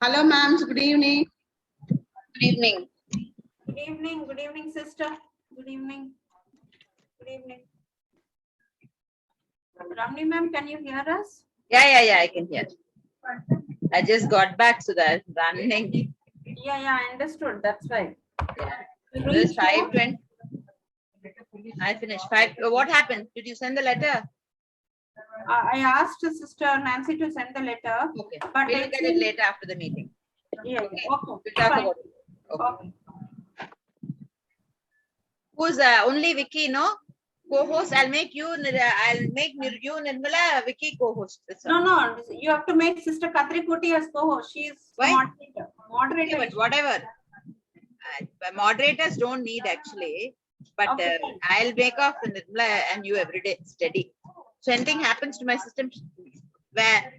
Hello, ma'am. Good evening. Good evening. Good evening. Good evening, sister. Good evening. Good evening. Ramni ma'am, can you hear us? Yeah, I can hear. I just got back, so that's running. Yeah, I understood. That's right. Yeah. It was 5:20. I finished 5. What happened? Did you send the letter? I asked Sister Nancy to send the letter. Okay. But We'll look at it later after the meeting. Yeah. Okay. Okay. We'll talk Fine. about it. Okay. Okay. Who's only Vicki, no? Co-host. I'll make you you Nirmala Vicki co-host. No. You have to make Sister Katrikuti as co-host. She is moderator. Moderator. Okay, but whatever. Moderators don't need actually. But Okay. I'll make off Nirmala and you every day steady. So anything happens to my system where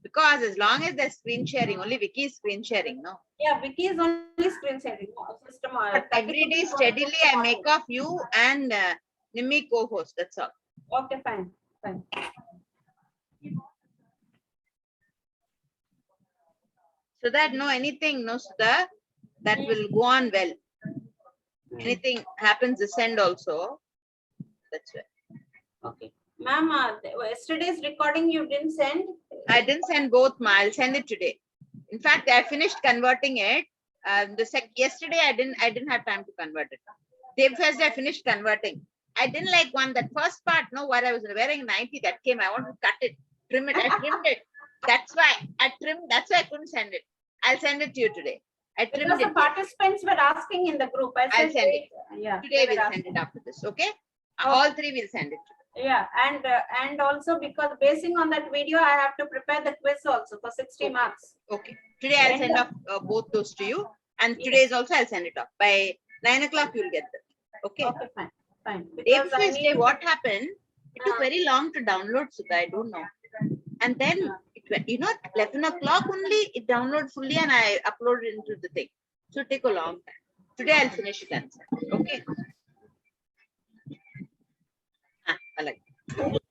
because as long as they're screen sharing, only Vicki is screen sharing, no? Yeah, Vicki is only screen sharing. System. But every day steadily I make off you and Nimmi co-host. That's all. Okay, fine. So that anything, Sudha, that will go on well. Anything happens this end also. That's right. Okay. Ma'am, yesterday's recording you didn't send? I didn't send both, ma. I'll send it today. In fact, I finished converting it. Yesterday I didn't have time to convert it. Day first I finished converting. I didn't like that first part, where I was wearing 90, that came. I want to cut it, trim it. I trimmed it. That's why I trimmed. That's why I couldn't send it. I'll send it to you today. I trimmed because the participants were asking in the group. I'll send it. Yeah. Today we'll send it after this. Okay. All three will send it. Yeah, and also because basing on that video, I have to prepare the quiz also for 60 marks. Okay. Today I'll send off both those to you, and today's also I'll send it off by 9 o'clock. You'll get that. Okay. Okay, fine. Day, what happened? It took very long to download, Sudha. I don't know. And then it 11 o'clock only it downloaded fully, and I uploaded into the thing. So it took a long time. Today I'll finish it and send. Okay. I like it.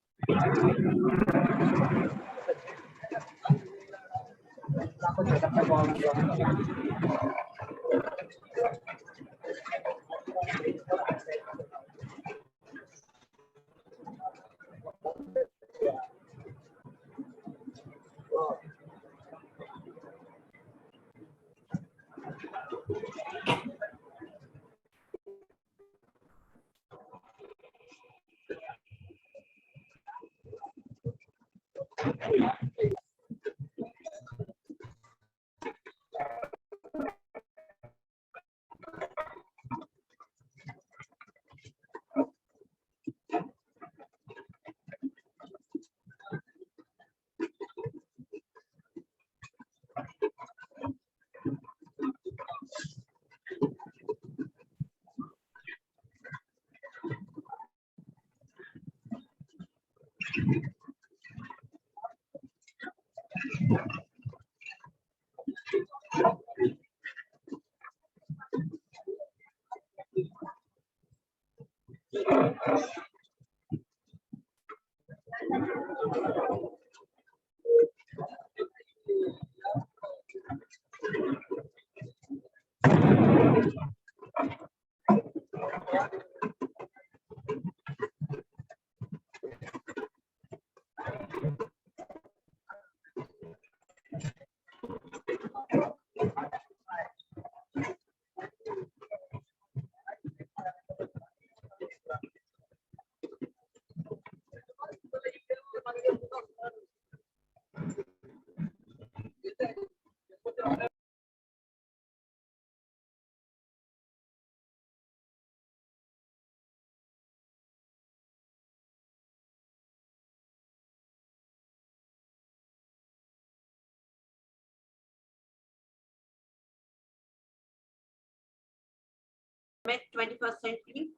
Mid-21st century,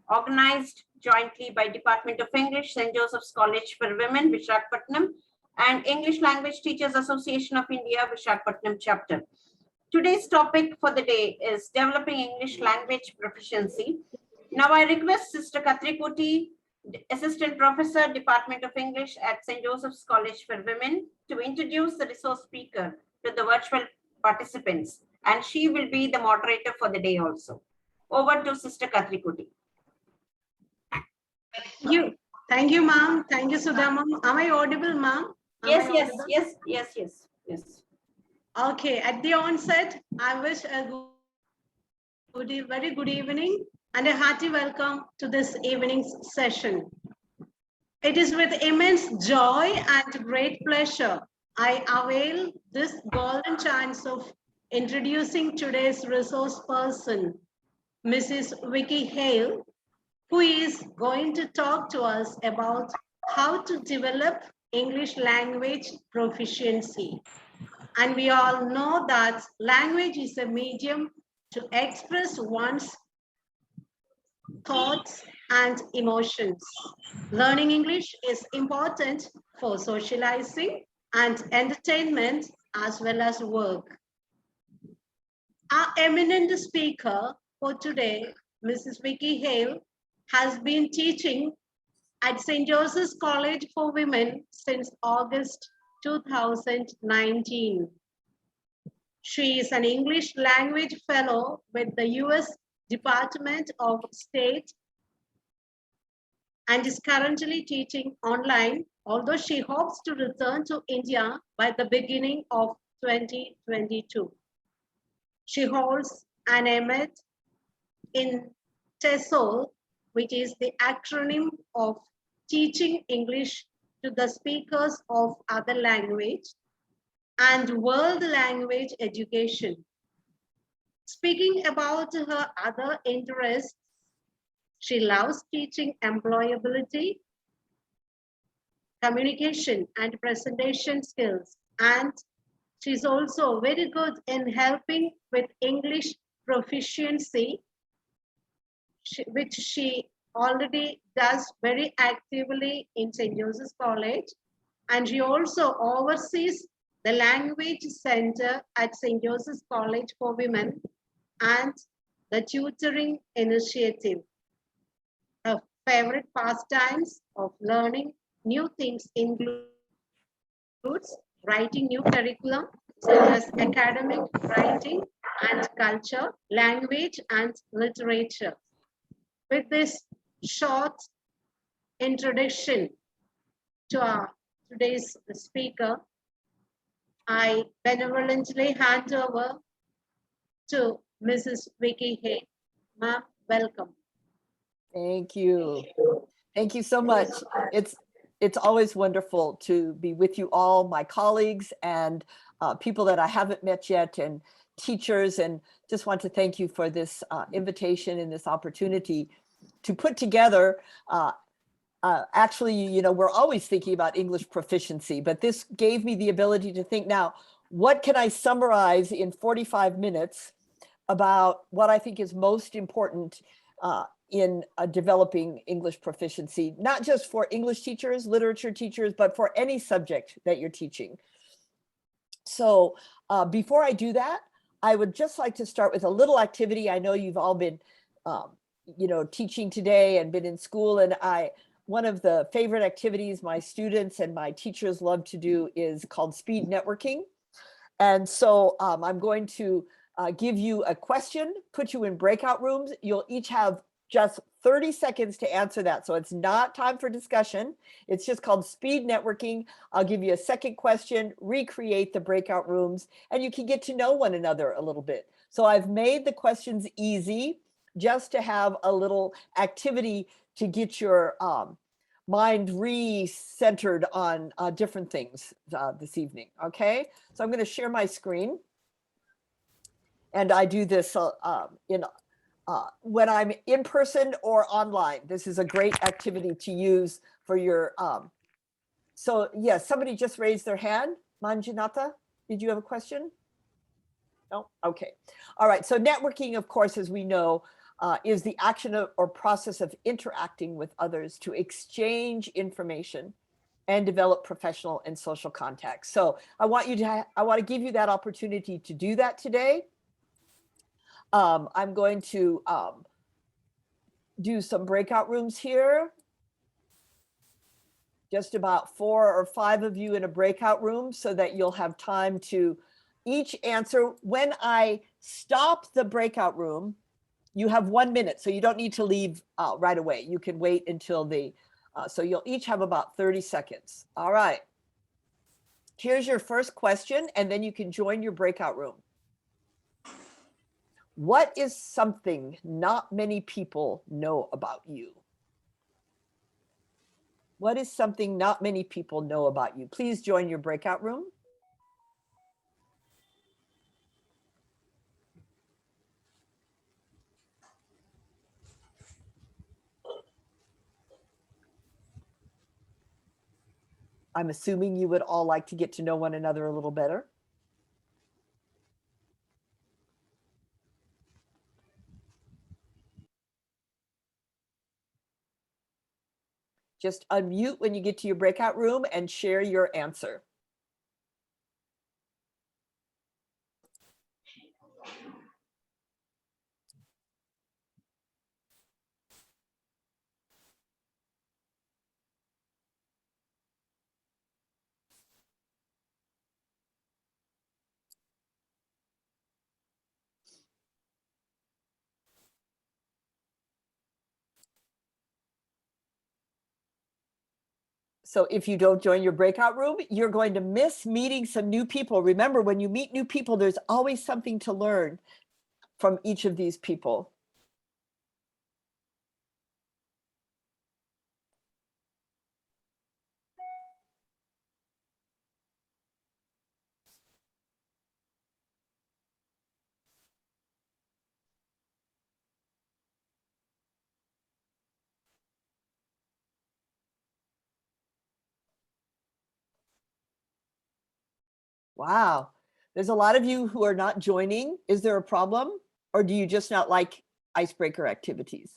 organized jointly by Department of English, St. Joseph's College for Women, Visakhapatnam, and English Language Teachers Association of India, Visakhapatnam chapter. Today's topic for the day is developing English language proficiency. Now I request Sister Katrikuti, Assistant Professor, Department of English at St. Joseph's College for Women, to introduce the resource speaker to the virtual participants, and she will be the moderator for the day also. Over to Sister Katrikuti. Thank you, ma'am. Thank you, Sudha, ma'am. Am I audible, ma'am? Yes. Okay, at the onset, I wish a very good evening and a hearty welcome to this evening's session. It is with immense joy and great pleasure I avail this golden chance of introducing today's resource person, Mrs. Vicki Hale, who is going to talk to us about how to develop English language proficiency. And we all know that language is a medium to express one's thoughts and emotions. Learning English is important for socializing and entertainment as well as work. Our eminent speaker for today, Mrs. Vicki Hale, has been teaching at St. Joseph's College for Women since August 2019. She is an English language fellow with the US Department of State and is currently teaching online, although she hopes to return to India by the beginning of 2022. She holds an MA in TESOL, which is the acronym of Teaching English to the Speakers of Other Language and World Language Education. Speaking about her other interests, she loves teaching employability, communication and presentation skills, and she's also very good in helping with English proficiency, which she already does very actively in St. Joseph's College. And she also oversees the Language Center at St. Joseph's College for Women and the Tutoring Initiative. Her favorite pastimes of learning new things includes writing new curriculum, such as academic writing and culture, language and literature. With this short introduction to our today's speaker, I benevolently hand over to Mrs. Vicki Hale. Ma'am, welcome. Thank you. Thank you so much. It's always wonderful to be with you all, my colleagues and people that I haven't met yet, and teachers, and just want to thank you for this invitation and this opportunity to put together. Actually, you know, we're always thinking about English proficiency, but this gave me the ability to think, now, what can I summarize in 45 minutes about what I think is most important in developing English proficiency, not just for English teachers, literature teachers, but for any subject that you're teaching. So before I do that, I would just like to start with a little activity. I know you've all been, you know, teaching today and been in school, and one of the favorite activities my students and my teachers love to do is called speed networking. And so I'm going to give you a question, put you in breakout rooms. You'll each have just 30 seconds to answer that. So it's not time for discussion. It's just called speed networking. I'll give you a second question, recreate the breakout rooms, and you can get to know one another a little bit. So I've made the questions easy just to have a little activity to get your mind re-centered on different things this evening, okay? So I'm gonna share my screen. And I do this when I'm in person or online. This is a great activity to use for your, so yes, somebody just raised their hand. Manjunatha, did you have a question? No, okay. All right, so networking, of course, as we know, is the action or process of interacting with others to exchange information and develop professional and social contacts. So I want to give you that opportunity to do that today. I'm going to do some breakout rooms here. Just about 4 or 5 of you in a breakout room so that you'll have time to each answer. When I stop the breakout room, you have 1 minute, so you don't need to leave right away. You can wait until so you'll each have about 30 seconds. All right. Here's your first question, and then you can join your breakout room. What is something not many people know about you? What is something not many people know about you? Please join your breakout room. I'm assuming you would all like to get to know one another a little better. Just unmute when you get to your breakout room and share your answer. So if you don't join your breakout room, you're going to miss meeting some new people. Remember, when you meet new people, there's always something to learn from each of these people. Wow. There's a lot of you who are not joining. Is there a problem? Or do you just not like icebreaker activities?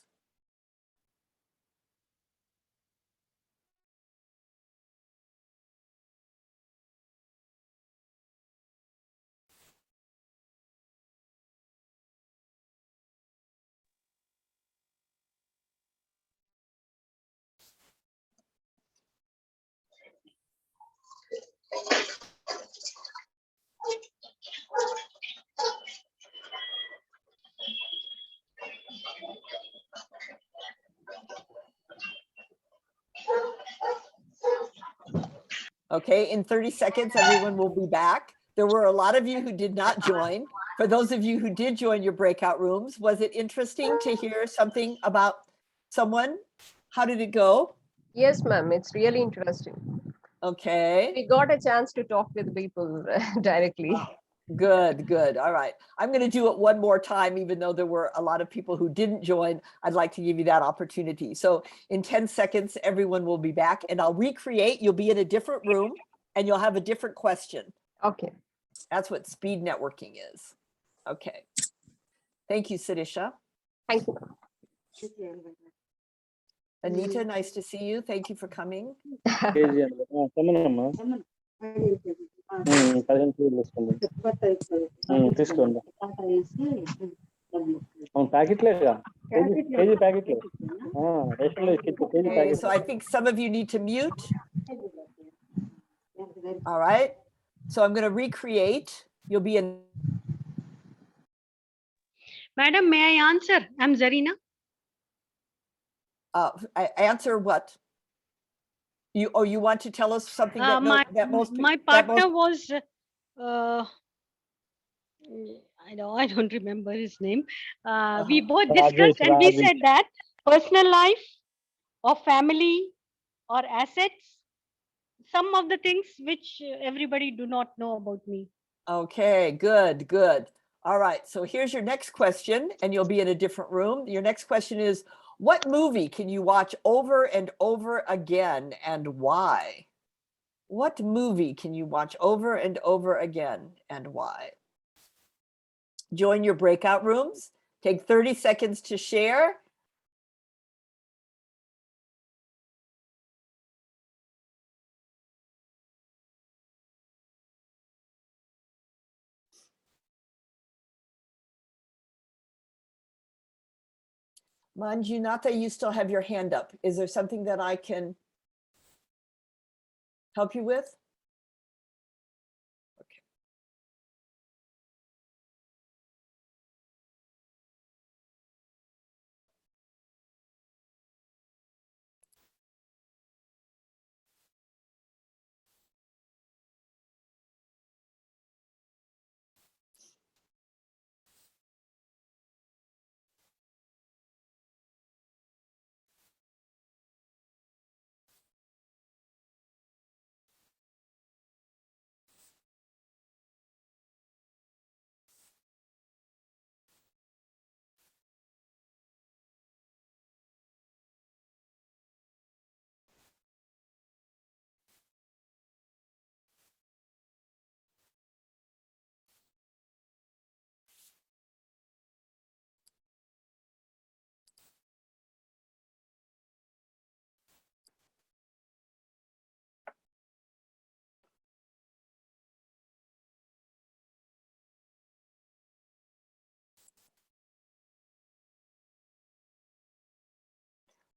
Okay, in 30 seconds, everyone will be back. There were a lot of you who did not join. For those of you who did join your breakout rooms, was it interesting to hear something about someone? How did it go? Yes, ma'am. It's really interesting. Okay. We got a chance to talk with people directly. Good, good. All right. I'm going to do it one more time, even though there were a lot of people who didn't join. I'd like to give you that opportunity. So in 10 seconds, everyone will be back and I'll recreate. You'll be in a different room and you'll have a different question. Okay. That's what speed networking is. Okay. Thank you, Siddhisha. Thank you. Anita, nice to see you. Thank you for coming. Okay, so I think some of you need to mute. All right. So I'm going to recreate. You'll be in. Madam, may I answer? I'm Zarina. I answer what? You want to tell us something that my partner was I don't remember his name. We both discussed and we said that personal life or family or assets, some of the things which everybody do not know about me. Okay, good, good. All right, so here's your next question, and you'll be in a different room. Your next question is, what movie can you watch over and over again, and why? What movie can you watch over and over again, and why? Join your breakout rooms. Take 30 seconds to share. Manjunatha, you still have your hand up. Is there something that I can help you with? Okay.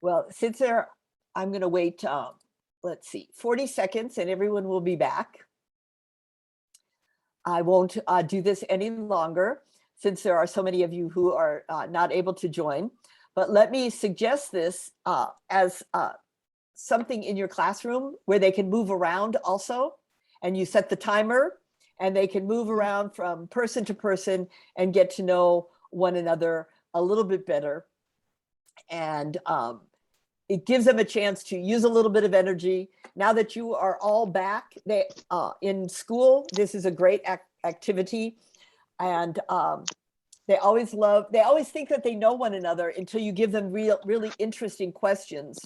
Well, since I'm going to wait, let's see, 40 seconds and everyone will be back. I won't do this any longer since there are so many of you who are not able to join. But let me suggest this as something in your classroom where they can move around also. And you set the timer and they can move around from person to person and get to know one another a little bit better. And it gives them a chance to use a little bit of energy. Now that you are all back in school, this is a great activity. And they always think that they know one another until you give them really interesting questions.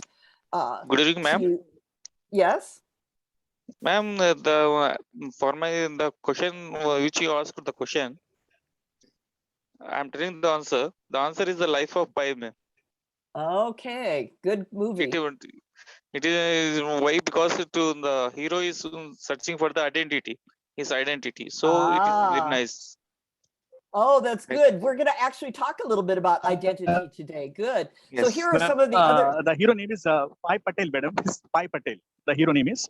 Good evening, ma'am. Yes? Ma'am, for the question which you asked the question, I'm telling the answer. The answer is the life of Pi, ma'am. Okay, good movie. It is why, because the hero is searching for the identity, his identity. So it is very nice. Oh, that's good. We're going to actually talk a little bit about identity today. Good. Yes. So here are some of the other. The hero name is Pai Patel, madam. Pai Patel. The hero name is.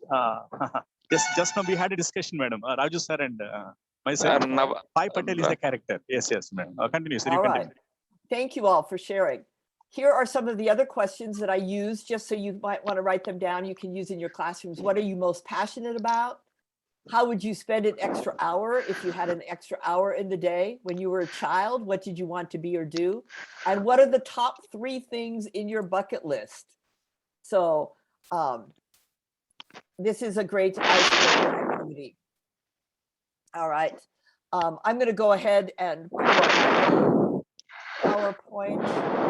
Yes, just now we had a discussion, madam. Raju sir and myself. Pai Patel is the character. Yes, madam. Continue. Sir, all right. Thank you all for sharing. Here are some of the other questions that I use, just so you might want to write them down. You can use in your classrooms. What are you most passionate about? How would you spend an extra hour if you had an extra hour in the day? When you were a child, what did you want to be or do? And what are the top 3 things in your bucket list? So this is a great icebreaker activity. All right. I'm going to go ahead and pull up PowerPoint.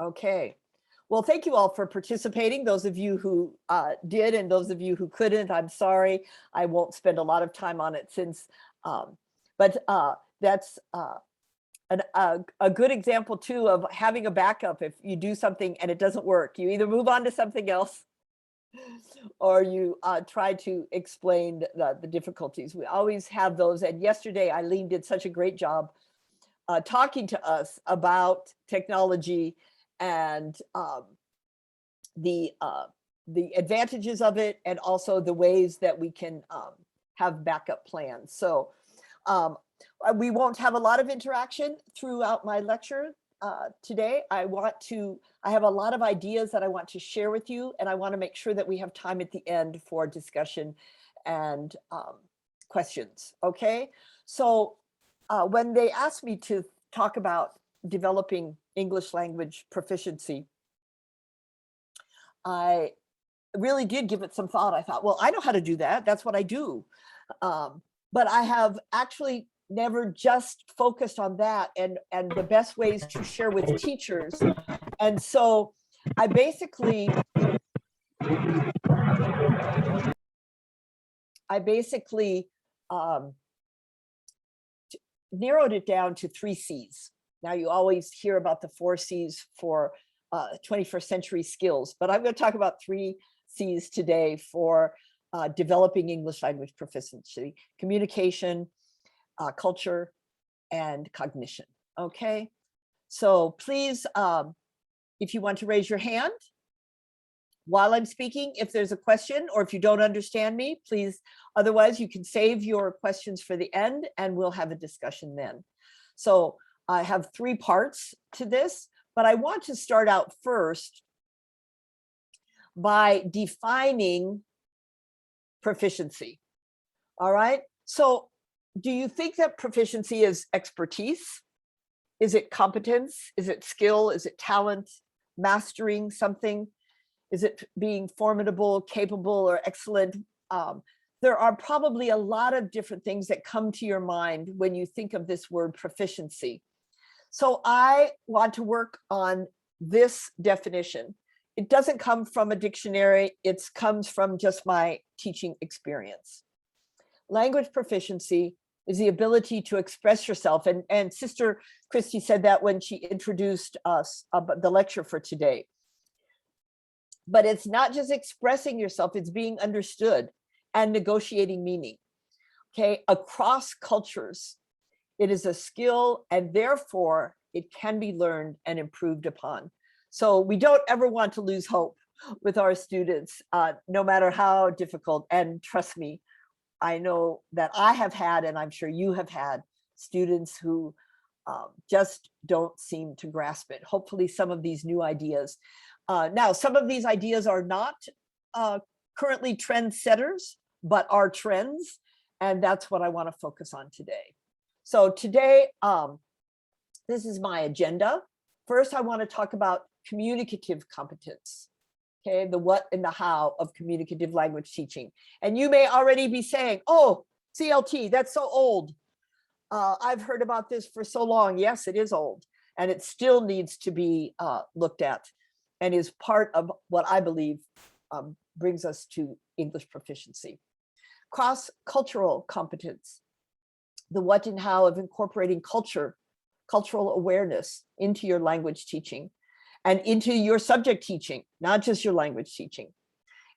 Okay. Well, thank you all for participating. Those of you who did and those of you who couldn't, I'm sorry. I won't spend a lot of time on it since, but that's a good example too of having a backup. If you do something and it doesn't work, you either move on to something else or you try to explain the difficulties. We always have those. And yesterday, Eileen did such a great job talking to us about technology and the advantages of it, and also the ways that we can have backup plans. So we won't have a lot of interaction throughout my lecture today. I have a lot of ideas that I want to share with you, and I want to make sure that we have time at the end for discussion and questions. Okay, so when they asked me to talk about developing English language proficiency, I really did give it some thought. I thought, well, I know how to do that. That's what I do. But I have actually never just focused on that and the best ways to share with teachers. And so I basically narrowed it down to 3 C's. Now you always hear about the 4 C's for 21st century skills, but I'm going to talk about 3 C's today for developing English language proficiency, communication, culture, and cognition. Okay, so please, if you want to raise your hand while I'm speaking, if there's a question, or if you don't understand me, please, otherwise you can save your questions for the end and we'll have a discussion then. So I have 3 parts to this, but I want to start out first by defining proficiency. All right, so do you think that proficiency is expertise? Is it competence? Is it skill? Is it talent? Mastering something? Is it being formidable, capable, or excellent? There are probably a lot of different things that come to your mind when you think of this word proficiency. So I want to work on this definition. It doesn't come from a dictionary, it comes from just my teaching experience. Language proficiency is the ability to express yourself. And Sister Christy said that when she introduced us the lecture for today. But it's not just expressing yourself, it's being understood and negotiating meaning. Okay, across cultures, it is a skill and therefore it can be learned and improved upon. So we don't ever want to lose hope with our students, no matter how difficult. And trust me, I know that I have had, and I'm sure you have had, students who just don't seem to grasp it. Hopefully some of these new ideas. Now, some of these ideas are not currently trendsetters, but are trends. And that's what I want to focus on today. So today, this is my agenda. First, I want to talk about communicative competence. Okay, the what and the how of communicative language teaching. And you may already be saying, oh, CLT, that's so old. I've heard about this for so long. Yes, it is old. And it still needs to be looked at and is part of what I believe brings us to English proficiency. Cross-cultural competence, the what and how of incorporating cultural awareness into your language teaching and into your subject teaching, not just your language teaching,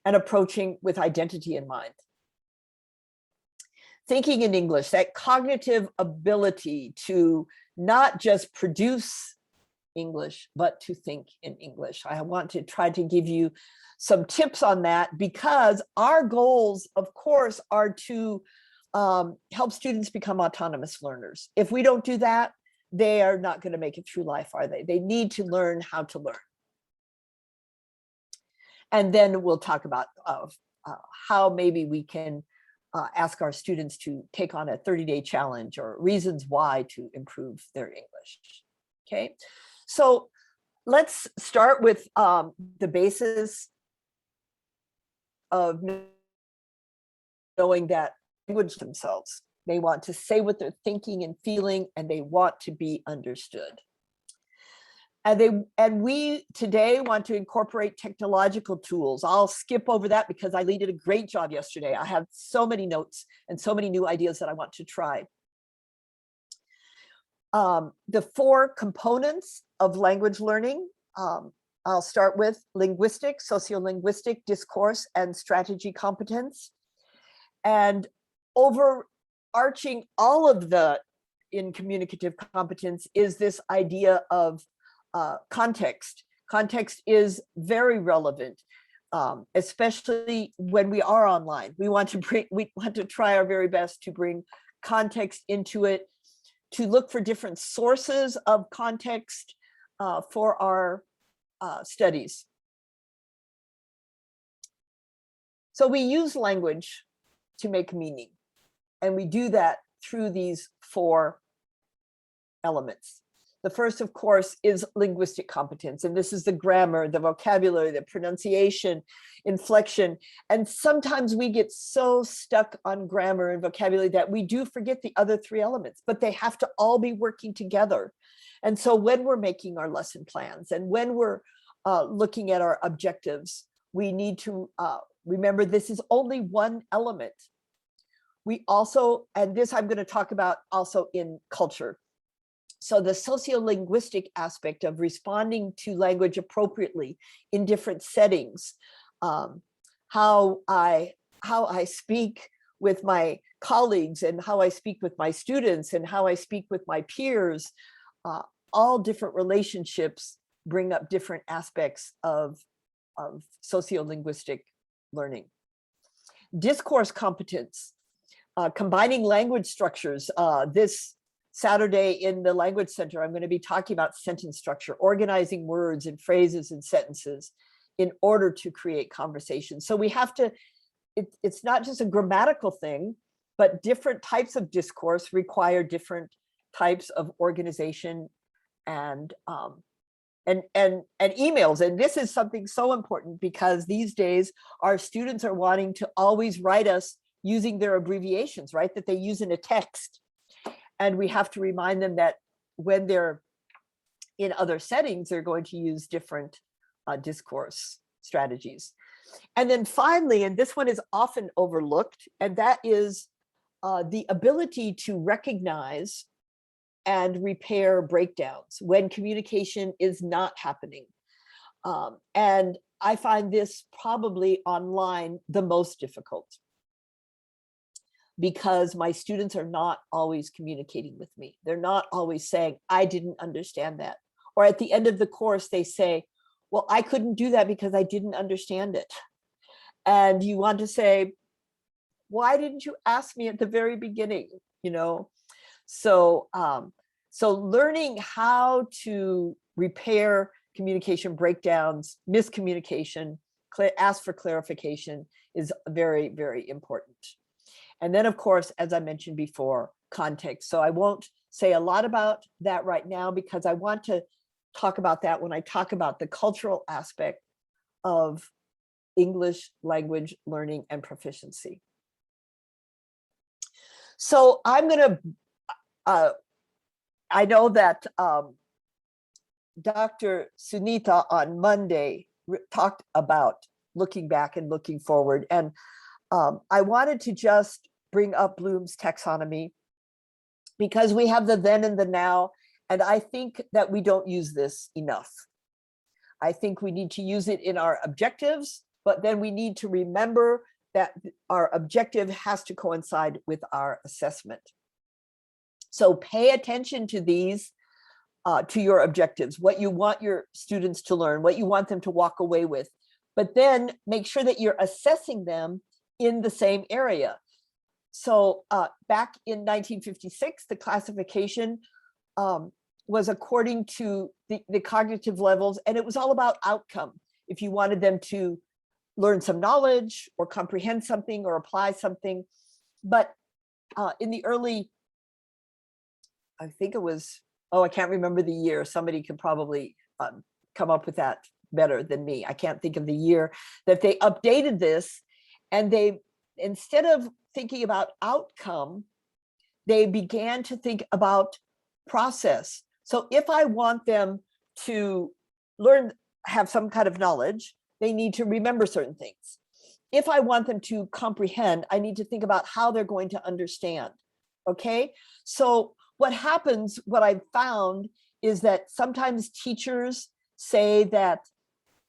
and approaching with identity in mind. Thinking in English, that cognitive ability to not just produce English, but to think in English. I want to try to give you some tips on that because our goals, of course, are to help students become autonomous learners. If we don't do that, they are not going to make it through life, are they? They need to learn how to learn. And then we'll talk about how maybe we can ask our students to take on a 30-day challenge or reasons why to improve their English. Okay, so let's start with the basis of knowing that language themselves. They want to say what they're thinking and feeling, and they want to be understood. And we today want to incorporate technological tools. I'll skip over that because Eileen did a great job yesterday. I have so many notes and so many new ideas that I want to try. The 4 components of language learning, I'll start with linguistic, sociolinguistic, discourse, and strategy competence. And overarching all of the in communicative competence is this idea of context. Context is very relevant, especially when we are online. We want to try our very best to bring context into it, to look for different sources of context for our studies. So we use language to make meaning, and we do that through these 4 elements. The first, of course, is linguistic competence, and this is the grammar, the vocabulary, the pronunciation, inflection. And sometimes we get so stuck on grammar and vocabulary that we do forget the other 3 elements, but they have to all be working together. And so when we're making our lesson plans and when we're looking at our objectives, we need to remember this is only one element. We also, and this I'm going to talk about also in culture. So the sociolinguistic aspect of responding to language appropriately in different settings, how I how I speak with my colleagues and how I speak with my students and how I speak with my peers. All different relationships bring up different aspects of sociolinguistic learning. Discourse competence, combining language structures. This Saturday in the Language Center, I'm going to be talking about sentence structure, organizing words and phrases and sentences in order to create conversation. So we have to, it's not just a grammatical thing, but different types of discourse require different types of organization and emails. And this is something so important because these days our students are wanting to always write us using their abbreviations, right? That they use in a text. And we have to remind them that when they're in other settings, they're going to use different discourse strategies. And then finally, and this one is often overlooked, and that is the ability to recognize and repair breakdowns when communication is not happening. And I find this probably online the most difficult, because my students are not always communicating with me. They're not always saying, I didn't understand that. Or at the end of the course, they say, well, I couldn't do that because I didn't understand it. And you want to say, why didn't you ask me at the very beginning? You know, so learning how to repair communication breakdowns, miscommunication, ask for clarification is very, very important. And then, of course, as I mentioned before, context. So I won't say a lot about that right now because I want to talk about that when I talk about the cultural aspect of English language learning and proficiency. So I'm going to, I know that Dr. Sunitha on Monday talked about looking back and looking forward. And I wanted to just bring up Bloom's taxonomy because we have the then and the now, and I think that we don't use this enough. I think we need to use it in our objectives, but then we need to remember that our objective has to coincide with our assessment. So pay attention to these, to your objectives, what you want your students to learn, what you want them to walk away with, but then make sure that you're assessing them in the same area. So back in 1956, the classification was according to the cognitive levels, and it was all about outcome. If you wanted them to learn some knowledge or comprehend something or apply something. But in the early, I think it was, I can't remember the year. Somebody could probably come up with that better than me. I can't think of the year that they updated this, and they, instead of thinking about outcome, they began to think about process. So if I want them to learn, have some kind of knowledge, they need to remember certain things. If I want them to comprehend, I need to think about how they're going to understand. Okay, so what happens, what I've found is that sometimes teachers say that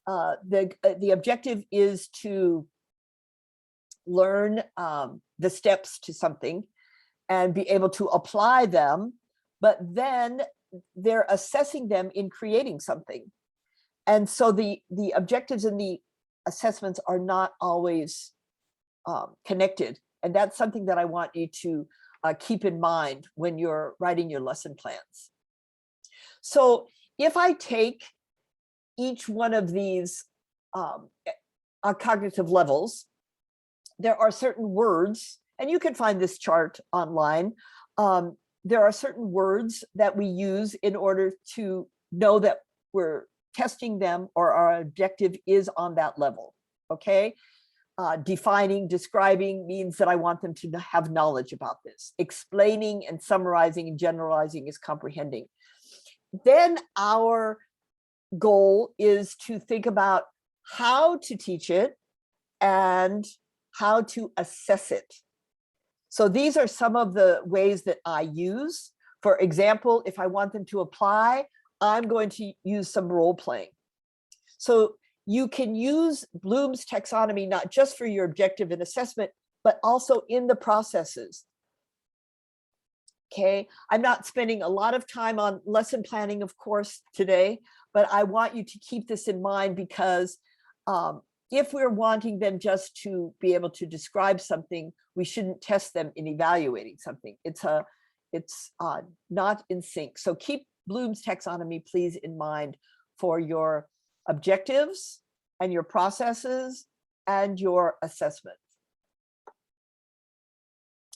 the objective is to learn the steps to something and be able to apply them, but then they're assessing them in creating something. And so the objectives and the assessments are not always connected. And that's something that I want you to keep in mind when you're writing your lesson plans. So if I take each one of these cognitive levels, there are certain words, and you can find this chart online. There are certain words that we use in order to know that we're testing them or our objective is on that level, okay? Defining, describing means that I want them to have knowledge about this. Explaining and summarizing and generalizing is comprehending. Then our goal is to think about how to teach it and how to assess it. So these are some of the ways that I use. For example, if I want them to apply, I'm going to use some role playing. So you can use Bloom's taxonomy, not just for your objective and assessment, but also in the processes. Okay, I'm not spending a lot of time on lesson planning, of course, today, but I want you to keep this in mind because if we're wanting them just to be able to describe something, we shouldn't test them in evaluating something. It's not in sync. So keep Bloom's taxonomy, please, in mind for your objectives and your processes and your assessment.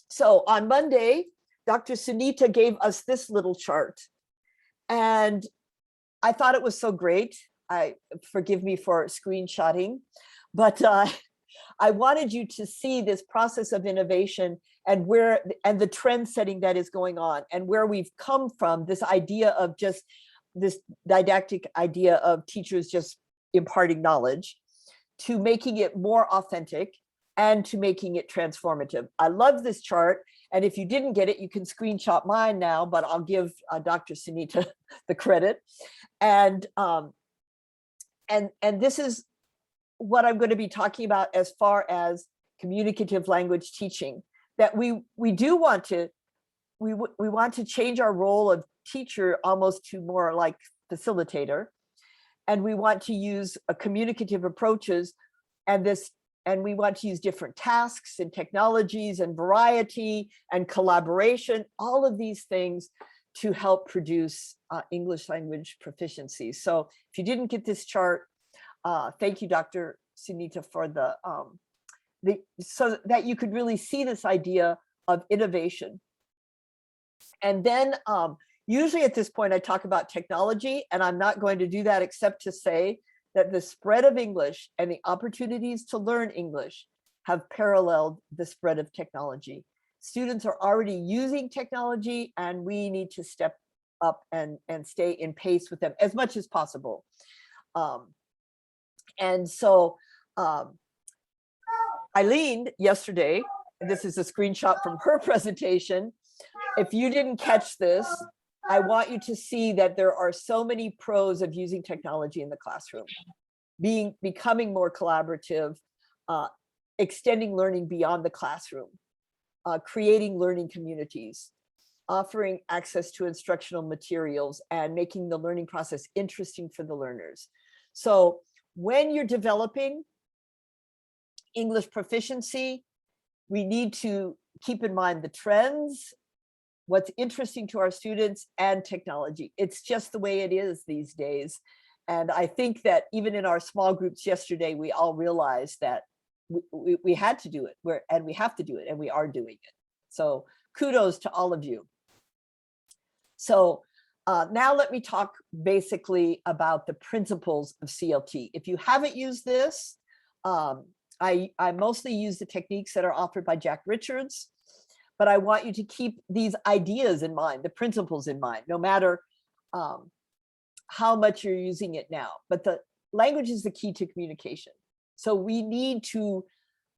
So on Monday, Dr. Sunitha gave us this little chart, and I thought it was so great. Forgive me for screenshotting, but I wanted you to see this process of innovation and the trend setting that is going on and where we've come from, this idea of just this didactic idea of teachers just imparting knowledge to making it more authentic and to making it transformative. I love this chart. And if you didn't get it, you can screenshot mine now, but I'll give Dr. Sunitha the credit. And this is what I'm going to be talking about as far as communicative language teaching, that we want to change our role of teacher almost to more like facilitator. And we want to use communicative approaches and we want to use different tasks and technologies and variety and collaboration, all of these things to help produce English language proficiency. So if you didn't get this chart, thank you, Dr. Sunitha, for so that you could really see this idea of innovation. And then usually at this point, I talk about technology, and I'm not going to do that except to say that the spread of English and the opportunities to learn English have paralleled the spread of technology. Students are already using technology, and we need to step up and stay in pace with them as much as possible. And so Eileen yesterday, and this is a screenshot from her presentation. If you didn't catch this, I want you to see that there are so many pros of using technology in the classroom, becoming more collaborative, extending learning beyond the classroom, creating learning communities, offering access to instructional materials, and making the learning process interesting for the learners. So when you're developing English proficiency, we need to keep in mind the trends, what's interesting to our students, and technology. It's just the way it is these days. And I think that even in our small groups yesterday, we all realized that we had to do it, and we have to do it, and we are doing it. So kudos to all of you. So now let me talk basically about the principles of CLT. If you haven't used this, I mostly use the techniques that are offered by Jack Richards, but I want you to keep these ideas in mind, the principles in mind, no matter how much you're using it now. But the language is the key to communication. So we need to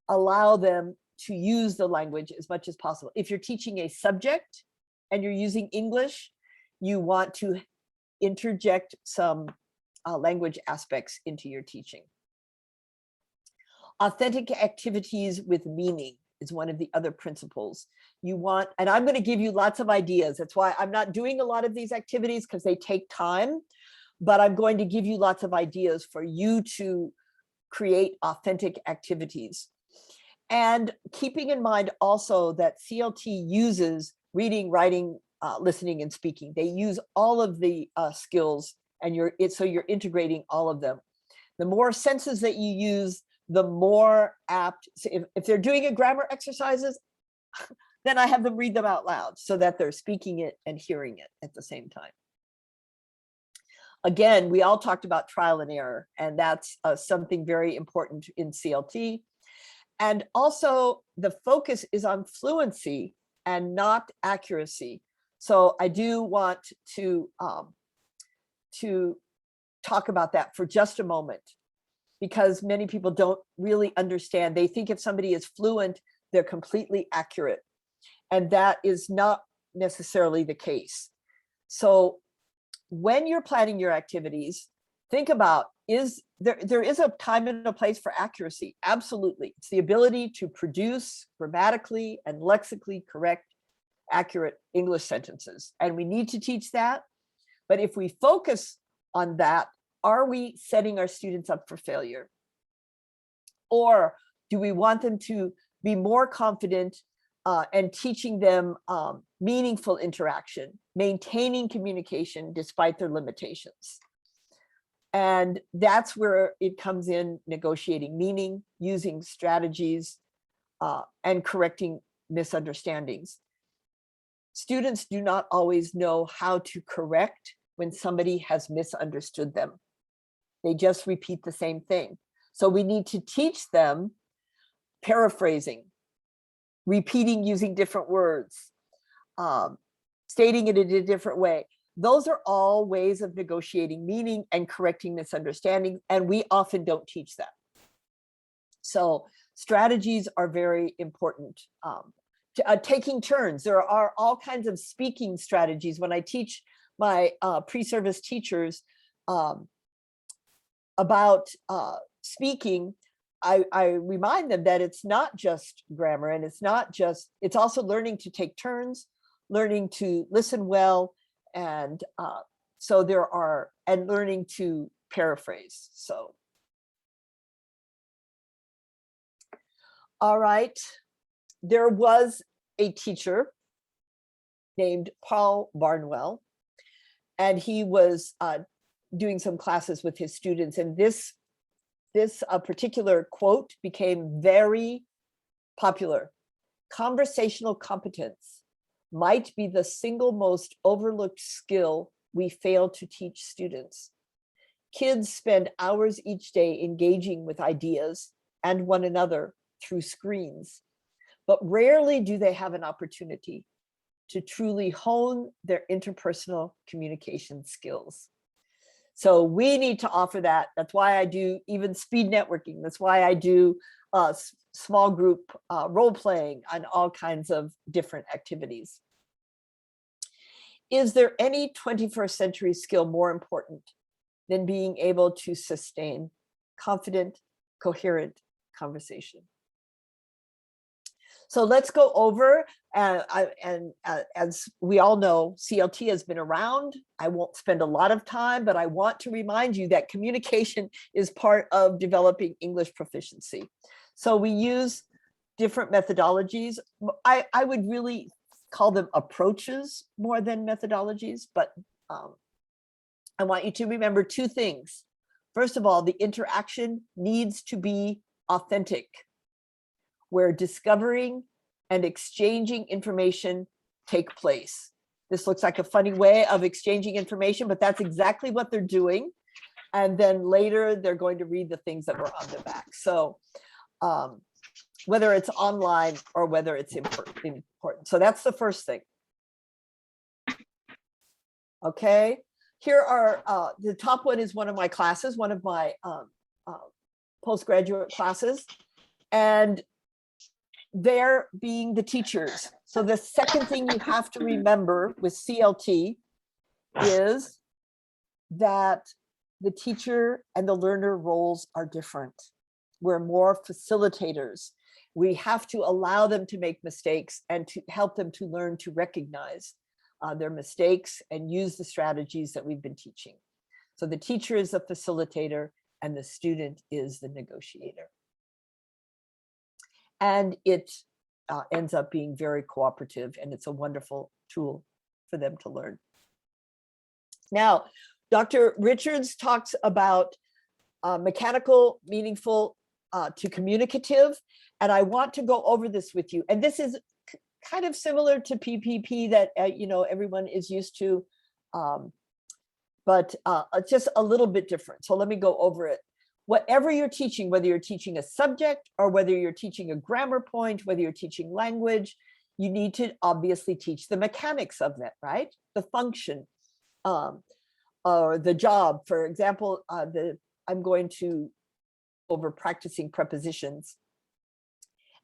allow them to use the language as much as possible. If you're teaching a subject and you're using English, you want to interject some language aspects into your teaching. Authentic activities with meaning is one of the other principles. You want, and I'm going to give you lots of ideas. That's why I'm not doing a lot of these activities, because they take time, but I'm going to give you lots of ideas for you to create authentic activities. And keeping in mind also that CLT uses reading, writing, listening, and speaking. They use all of the skills, and so you're integrating all of them. The more senses that you use, the more apt. So if they're doing a grammar exercises, then I have them read them out loud so that they're speaking it and hearing it at the same time. Again, we all talked about trial and error, and that's something very important in CLT. And also the focus is on fluency and not accuracy. So I do want to talk about that for just a moment, because many people don't really understand. They think if somebody is fluent, they're completely accurate. And that is not necessarily the case. So when you're planning your activities, think about, there is a time and a place for accuracy. Absolutely. It's the ability to produce grammatically and lexically correct, accurate English sentences. And we need to teach that. But if we focus on that, are we setting our students up for failure? Or do we want them to be more confident and teaching them meaningful interaction, maintaining communication despite their limitations? And that's where it comes in, negotiating meaning, using strategies, and correcting misunderstandings. Students do not always know how to correct when somebody has misunderstood them. They just repeat the same thing. So we need to teach them paraphrasing, repeating using different words, stating it in a different way. Those are all ways of negotiating meaning and correcting misunderstandings, and we often don't teach that. So strategies are very important. Taking turns, there are all kinds of speaking strategies. When I teach my pre-service teachers about speaking, I remind them that it's not just grammar, and it's also learning to take turns, learning to listen well, and and learning to paraphrase. So, all right, there was a teacher named Paul Barnwell, and he was doing some classes with his students, and this particular quote became very popular. Conversational competence might be the single most overlooked skill we fail to teach students. Kids spend hours each day engaging with ideas and one another through screens, but rarely do they have an opportunity to truly hone their interpersonal communication skills. So we need to offer that. That's why I do even speed networking. That's why I do small group role playing and all kinds of different activities. Is there any 21st century skill more important than being able to sustain confident, coherent conversation? So let's go over, and as we all know, CLT has been around. I won't spend a lot of time, but I want to remind you that communication is part of developing English proficiency. So we use different methodologies. I would really call them approaches more than methodologies, but I want you to remember two things. First of all, the interaction needs to be authentic, where discovering and exchanging information take place. This looks like a funny way of exchanging information, but that's exactly what they're doing. And then later they're going to read the things that were on the back. So whether it's online or whether it's important. So that's the first thing. Okay, here are, the top one is one of my classes, one of my postgraduate classes. And they're being the teachers. So the second thing you have to remember with CLT is that the teacher and the learner roles are different. We're more facilitators. We have to allow them to make mistakes and to help them to learn to recognize their mistakes and use the strategies that we've been teaching. So the teacher is the facilitator and the student is the negotiator. And it ends up being very cooperative, and it's a wonderful tool for them to learn. Now, Dr. Richards talks about mechanical, meaningful to communicative, and I want to go over this with you. And this is kind of similar to PPP that everyone is used to, but just a little bit different. So let me go over it. Whatever you're teaching, whether you're teaching a subject or whether you're teaching a grammar point, whether you're teaching language, you need to obviously teach the mechanics of that, right? The function or the job. For example, I'm going to over practicing prepositions.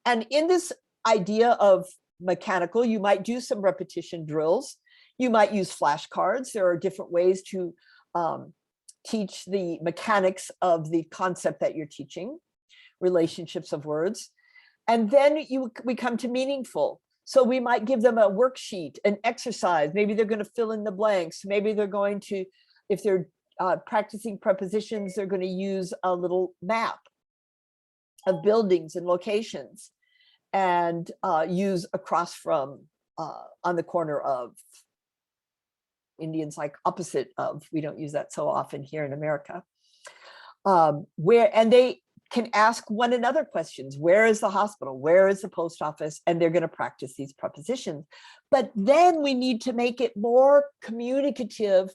And in this idea of mechanical, you might do some repetition drills. You might use flashcards. There are different ways to teach the mechanics of the concept that you're teaching, relationships of words. And then we come to meaningful. So we might give them a worksheet, an exercise. Maybe they're going to fill in the blanks. Maybe they're going to, if they're practicing prepositions, they're going to use a little map of buildings and locations and use across from, on the corner of. Indians like opposite of, we don't use that so often here in America. And they can ask one another questions. Where is the hospital? Where is the post office? And they're going to practice these prepositions. But then we need to make it more communicative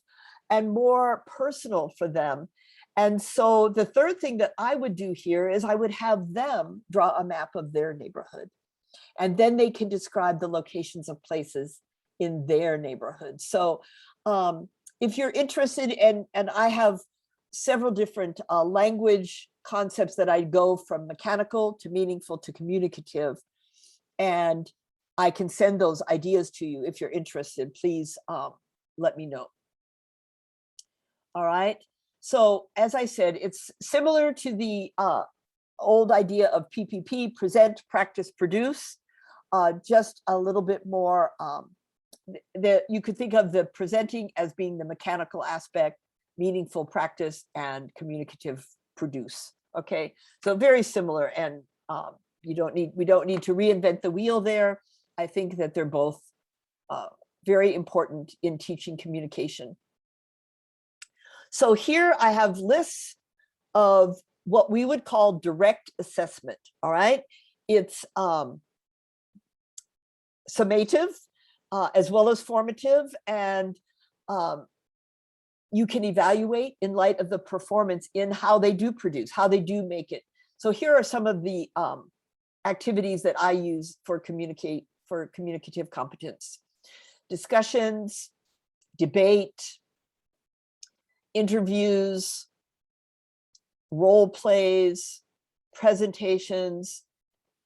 and more personal for them. And so the third thing that I would do here is I would have them draw a map of their neighborhood. And then they can describe the locations of places in their neighborhood. So if you're interested, and I have several different language concepts that I go from mechanical to meaningful to communicative, and I can send those ideas to you. If you're interested, please let me know. All right. So as I said, it's similar to the old idea of PPP, present, practice, produce, just a little bit more. You could think of the presenting as being the mechanical aspect, meaningful practice, and communicative produce. Okay, so very similar, and we don't need to reinvent the wheel there. I think that they're both very important in teaching communication. So here I have lists of what we would call direct assessment. All right, it's summative, as well as formative, and you can evaluate in light of the performance in how they do produce, how they do make it. So here are some of the activities that I use for communicative competence: discussions, debate, interviews, role plays, presentations,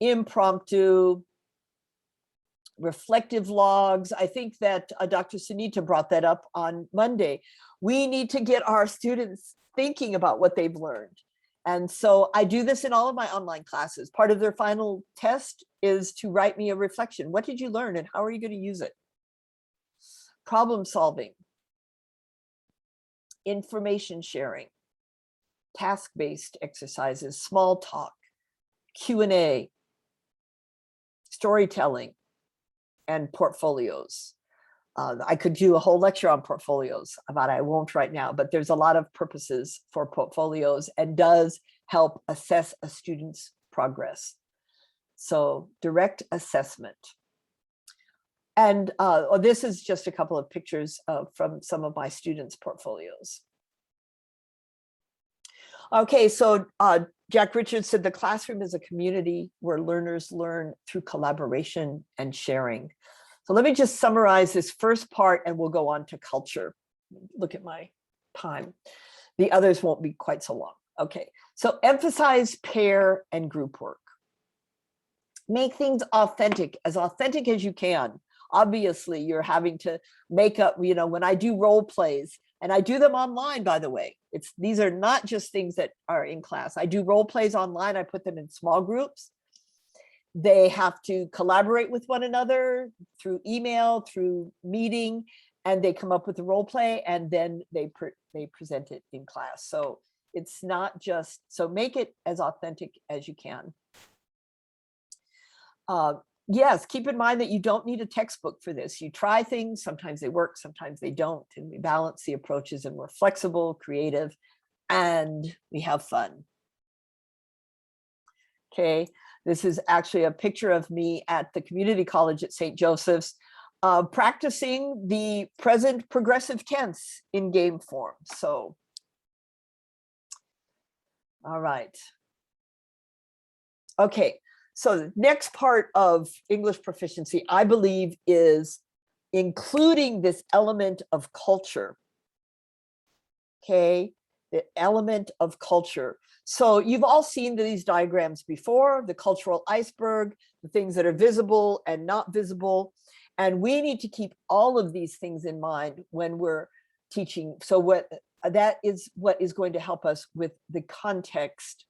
impromptu, reflective logs. I think that Dr. Sunitha brought that up on Monday. We need to get our students thinking about what they've learned. And so I do this in all of my online classes. Part of their final test is to write me a reflection. What did you learn and how are you going to use it? Problem solving, information sharing, task-based exercises, small talk, Q&A, storytelling, and portfolios. I could do a whole lecture on portfolios, but I won't right now, but there's a lot of purposes for portfolios and does help assess a student's progress. So direct assessment. And this is just a couple of pictures from some of my students' portfolios. Okay, so Jack Richards said the classroom is a community where learners learn through collaboration and sharing. So let me just summarize this first part and we'll go on to culture. Look at my time. The others won't be quite so long. Okay, so emphasize pair and group work. Make things authentic as you can. Obviously, you're having to make up, you know, when I do role plays, and I do them online, by the way. These are not just things that are in class. I do role plays online. I put them in small groups. They have to collaborate with one another through email, through meeting, and they come up with a role play, and then they present it in class. So it's not just, so make it as authentic as you can. Yes, keep in mind that you don't need a textbook for this. You try things, sometimes they work, sometimes they don't, and we balance the approaches and we're flexible, creative, and we have fun. Okay, this is actually a picture of me at the community college at St. Joseph's, practicing the present progressive tense in game form. So, all right. Okay. So the next part of English proficiency, I believe, is including this element of culture. Okay, the element of culture. So you've all seen these diagrams before, the cultural iceberg, the things that are visible and not visible. And we need to keep all of these things in mind when we're teaching. So that is what is going to help us with the context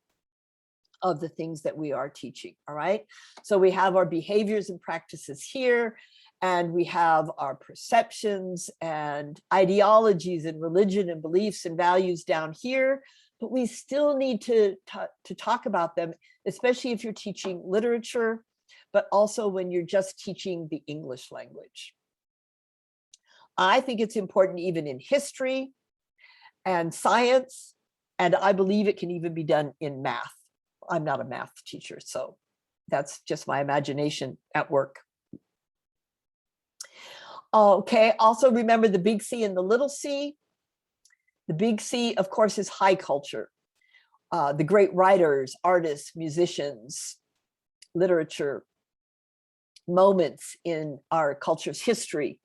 of the things that we are teaching, all right? So we have our behaviors and practices here, and we have our perceptions and ideologies and religion and beliefs and values down here, but we still need to talk about them, especially if you're teaching literature, but also when you're just teaching the English language. I think it's important even in history and science, and I believe it can even be done in math. I'm not a math teacher, so that's just my imagination at work. Okay, also remember the big C and the little c. The big C, of course, is high culture. The great writers, artists, musicians, literature, moments in our culture's history,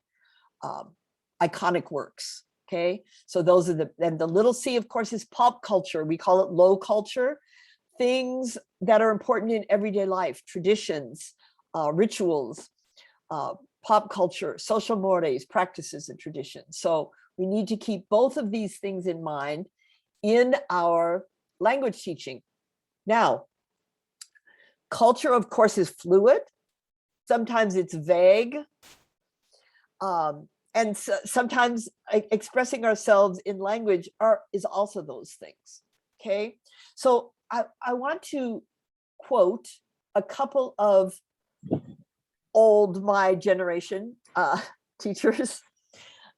iconic works, okay? So those are and the little c, of course, is pop culture. We call it low culture. Things that are important in everyday life, traditions, rituals, pop culture, social mores, practices and traditions. So we need to keep both of these things in mind in our language teaching. Now, culture, of course, is fluid. Sometimes it's vague. And so, sometimes expressing ourselves in language is also those things, okay? So I want to quote a couple of old, my generation teachers.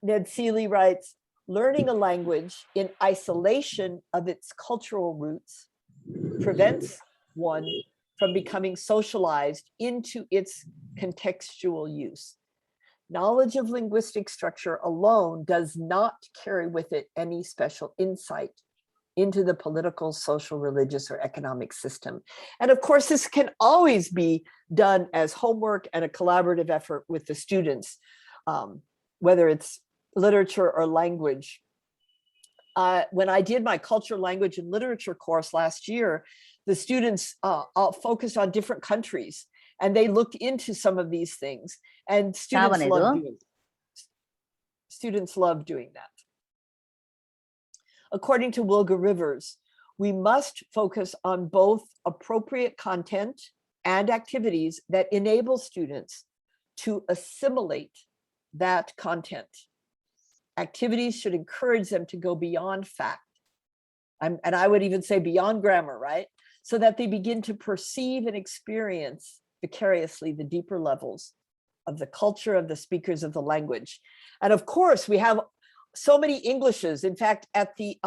Ned Seeley writes, learning a language in isolation of its cultural roots prevents one from becoming socialized into its contextual use. Knowledge of linguistic structure alone does not carry with it any special insight into the political, social, religious, or economic system. And of course, this can always be done as homework and a collaborative effort with the students, whether it's literature or language. When I did my culture, language, and literature course last year, the students focused on different countries, and they looked into some of these things, and students love doing that. According to Wilga Rivers, we must focus on both appropriate content and activities that enable students to assimilate that content. Activities should encourage them to go beyond fact, and I would even say beyond grammar, right? So that they begin to perceive and experience vicariously the deeper levels of the culture of the speakers of the language. And of course, we have so many Englishes. In fact, at the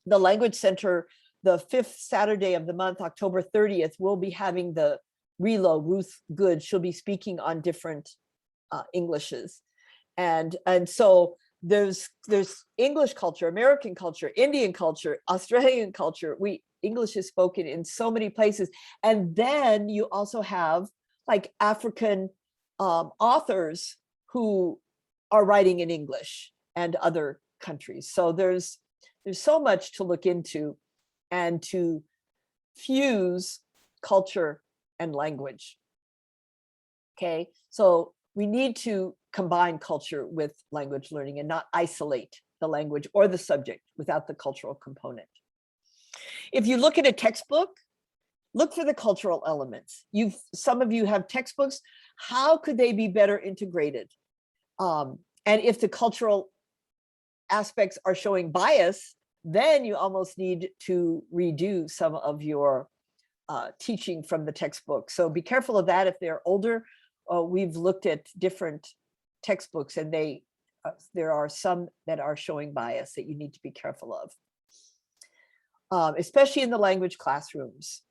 Language Center, the 5th Saturday of the month, October 30th, we'll be having the Relo, Ruth Good. She'll be speaking on different Englishes. And so there's English culture, American culture, Indian culture, Australian culture. English is spoken in so many places. And then you also have like African authors who are writing in English and other countries. So there's so much to look into and to fuse culture and language. Okay, so we need to combine culture with language learning and not isolate the language or the subject without the cultural component. If you look at a textbook, look for the cultural elements. Some of you have textbooks. How could they be better integrated? And if the cultural aspects are showing bias, then you almost need to redo some of your teaching from the textbook. So be careful of that if they're older. We've looked at different textbooks, and there are some that are showing bias that you need to be careful of, especially in the language classrooms.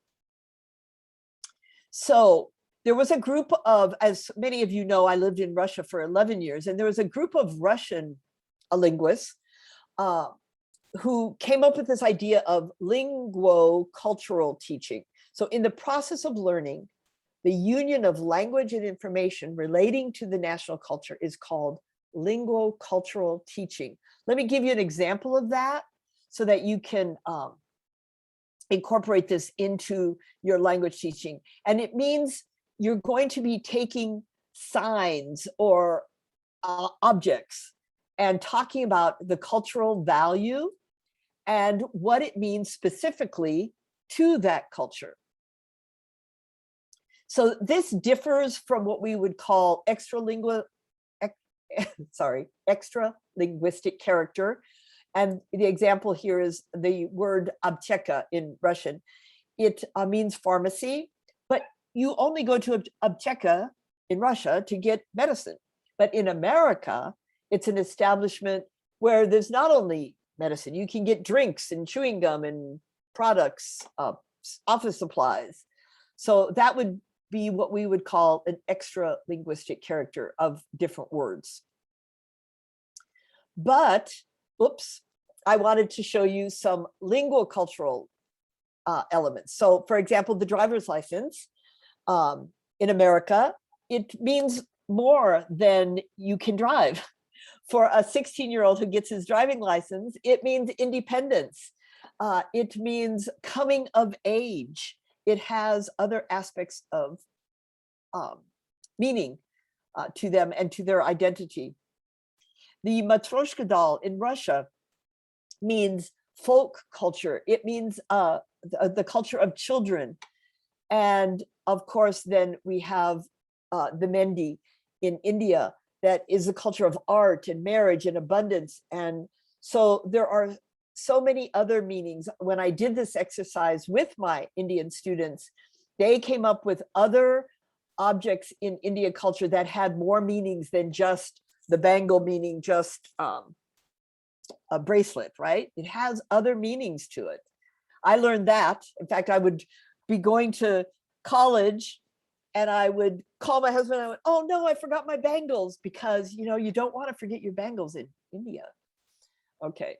So there was a group of, as many of you know, I lived in Russia for 11 years, and there was a group of Russian linguists who came up with this idea of linguo-cultural teaching. So in the process of learning, the union of language and information relating to the national culture is called linguo-cultural teaching. Let me give you an example of that so that you can incorporate this into your language teaching. And it means you're going to be taking signs or objects and talking about the cultural value and what it means specifically to that culture. So this differs from what we would call extra linguistic character. And the example here is the word apteka in Russian. It means pharmacy, but you only go to apteka in Russia to get medicine. But in America, it's an establishment where there's not only medicine, you can get drinks and chewing gum and products, office supplies. So that would be what we would call an extra linguistic character of different words. But, oops, I wanted to show you some linguocultural elements. So for example, the driver's license in America, it means more than you can drive. For a 16-year-old who gets his driving license, it means independence. It means coming of age. It has other aspects of meaning to them and to their identity. The Matryoshka doll in Russia means folk culture. It means the culture of children. And of course, then we have the Mendi in India, that is a culture of art and marriage and abundance. And so there are so many other meanings. When I did this exercise with my Indian students, they came up with other objects in Indian culture that had more meanings than just the bangle meaning just a bracelet, right? It has other meanings to it. I learned that. In fact, I would be going to college and I would call my husband. I went, oh no, I forgot my bangles, because you don't want to forget your bangles in India. Okay.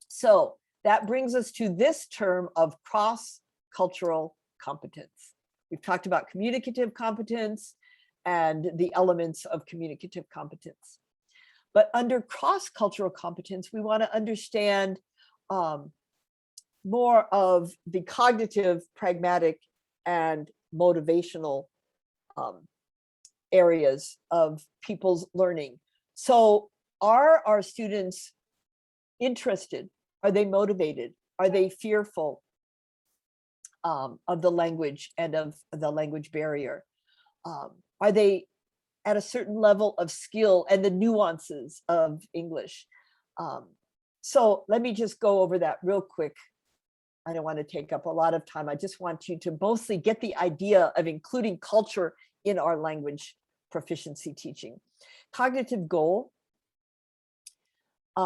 So that brings us to this term of cross-cultural competence. We've talked about communicative competence and the elements of communicative competence. But under cross-cultural competence, we want to understand more of the cognitive, pragmatic, and motivational areas of people's learning. So are our students interested? Are they motivated? Are they fearful of the language and of the language barrier? Are they at a certain level of skill and the nuances of English? So let me just go over that real quick. I don't want to take up a lot of time. I just want you to mostly get the idea of including culture in our language proficiency teaching. Cognitive goal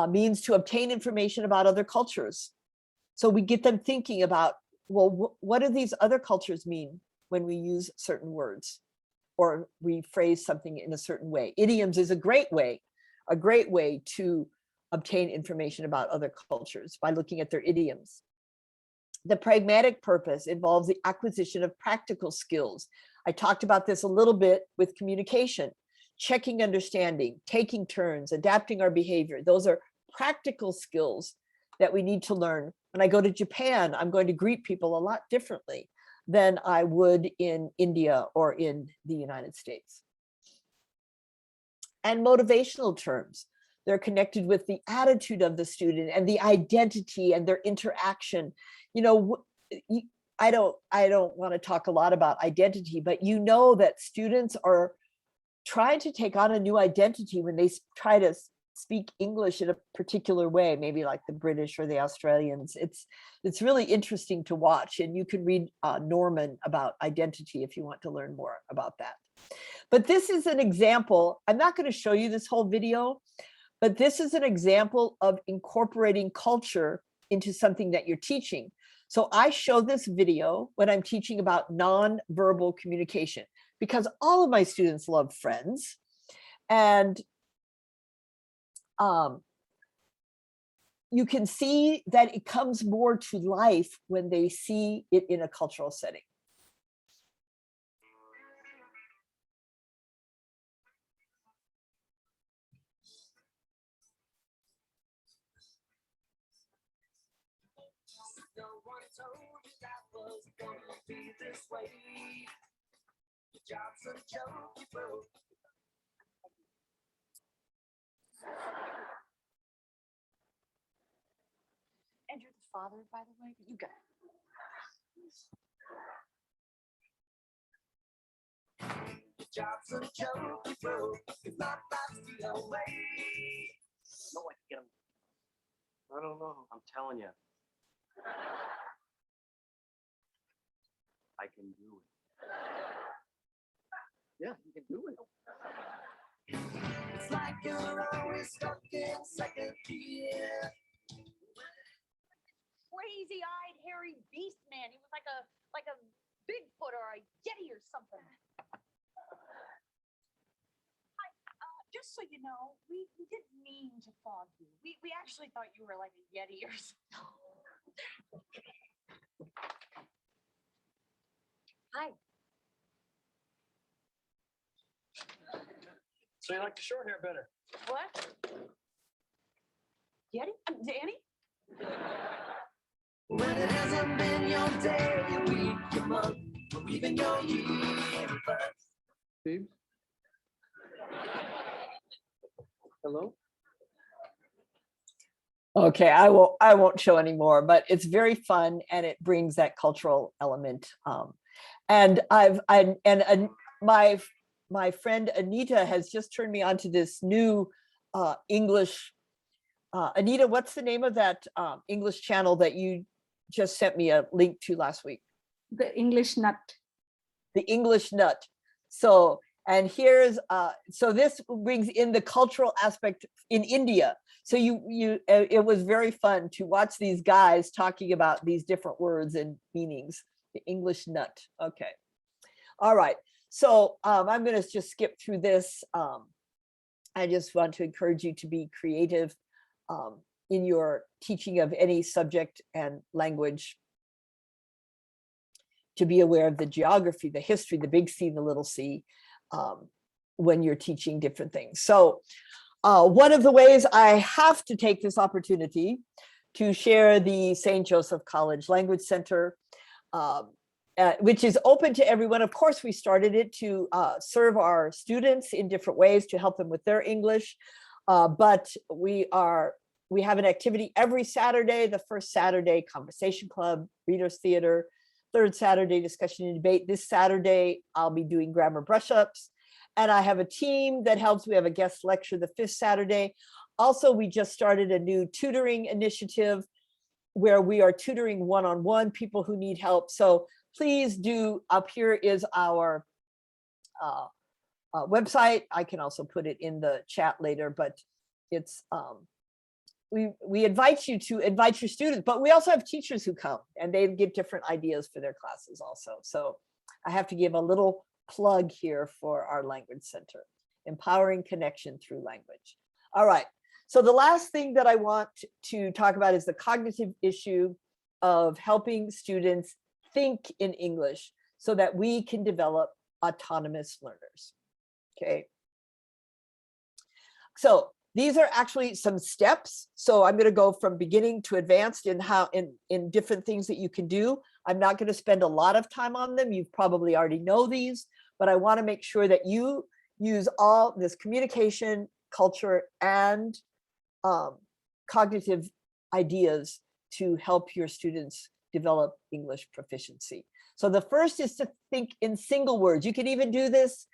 means to obtain information about other cultures. So we get them thinking about, well, what do these other cultures mean when we use certain words or we phrase something in a certain way? Idioms is a great way to obtain information about other cultures by looking at their idioms. The pragmatic purpose involves the acquisition of practical skills. I talked about this a little bit with communication, checking understanding, taking turns, adapting our behavior. Those are practical skills that we need to learn. When I go to Japan, I'm going to greet people a lot differently than I would in India or in the United States. And motivational terms. They're connected with the attitude of the student and the identity and their interaction. I don't want to talk a lot about identity, but that students are trying to take on a new identity when they try to speak English in a particular way, maybe like the British or the Australians. It's really interesting to watch, and you can read Norman about identity if you want to learn more about that. But this is an example. I'm not going to show you this whole video, but this is an example of incorporating culture into something that you're teaching. So I show this video when I'm teaching about nonverbal communication, because all of my students love Friends. And you can see that it comes more to life when they see it in a cultural setting. No one told you that was gonna be this way. Your job's a joke, you broke. And you're the father, by the way? You got it. Job's a joke, you broke. If not, that's the way. No, I can get him. I don't know. I'm telling you. I can do it. Yeah, you can do it. It's like you're always stuck in second gear. Crazy-eyed, hairy beast man. He was like a Bigfoot or a Yeti or something. Hi, just so you know, we didn't mean to fog you. We actually thought you were like a Yeti or something. Hi. So you like the short hair better? What? Yeti? Danny? When it hasn't been your day, your week, your month, or even your year. Steve? Hello? Okay, I won't show anymore, but it's very fun and it brings that cultural element. And my friend Anita has just turned me on to this new English. Anita, what's the name of that English channel that you just sent me a link to last week? The English Nut. The English Nut. So, and here's, so this brings in the cultural aspect in India. So it was very fun to watch these guys talking about these different words and meanings. The English Nut. Okay. All right. So I'm going to just skip through this. I just want to encourage you to be creative in your teaching of any subject and language, to be aware of the geography, the history, the big C, the little c, when you're teaching different things. So one of the ways I have to take this opportunity to share the St. Joseph College Language Center, which is open to everyone. Of course, we started it to serve our students in different ways to help them with their English, but we have an activity every Saturday. The first Saturday, Conversation Club, Readers Theater. Third Saturday, Discussion and Debate. This Saturday, I'll be doing grammar brush-ups. And I have a team that helps. We have a guest lecture the 5th Saturday. Also, we just started a new tutoring initiative where we are tutoring one-on-one people who need help. So please do, up here is our website. I can also put it in the chat later, but it's, we invite you to invite your students, but we also have teachers who come and they give different ideas for their classes also. So I have to give a little plug here for our language center, empowering connection through language. All right. So the last thing that I want to talk about is the cognitive issue of helping students think in English so that we can develop autonomous learners. Okay. So these are actually some steps. So I'm going to go from beginning to advanced in how in different things that you can do. I'm not going to spend a lot of time on them. You probably already know these, but I want to make sure that you use all this communication, culture, and cognitive ideas to help your students develop English proficiency. So the first is to think in single words. You can even do this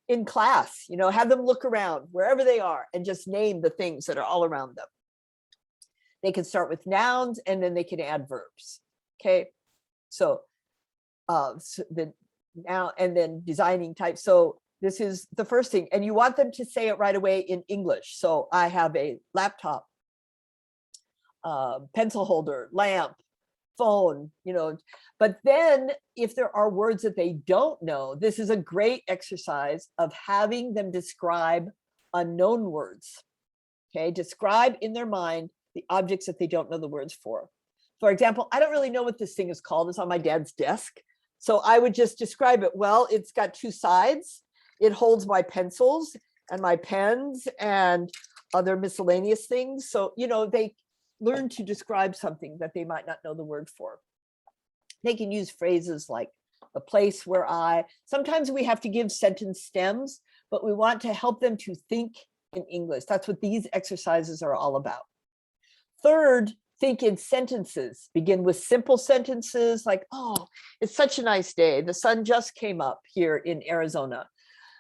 in class, you know, have them look around wherever they are and just name the things that are all around them. They can start with nouns and then they can add verbs. Okay, so the now and then designing types. So this is the first thing, and you want them to say it right away in English. So I have a laptop, pencil holder, lamp, phone, you know, but then if there are words that they don't know, this is a great exercise of having them describe unknown words. Okay, describe in their mind the objects that they don't know the words for. For example, I don't really know what this thing is called. It's on my dad's desk. So I would just describe it. Well, it's got two sides. It holds my pencils and my pens and other miscellaneous things. So, you know, they learn to describe something that they might not know the word for. They can use phrases like the place where I, sometimes we have to give sentence stems, but we want to help them to think in English. That's what these exercises are all about. Third, think in sentences. Begin with simple sentences like, oh, it's such a nice day. The sun just came up here in Arizona.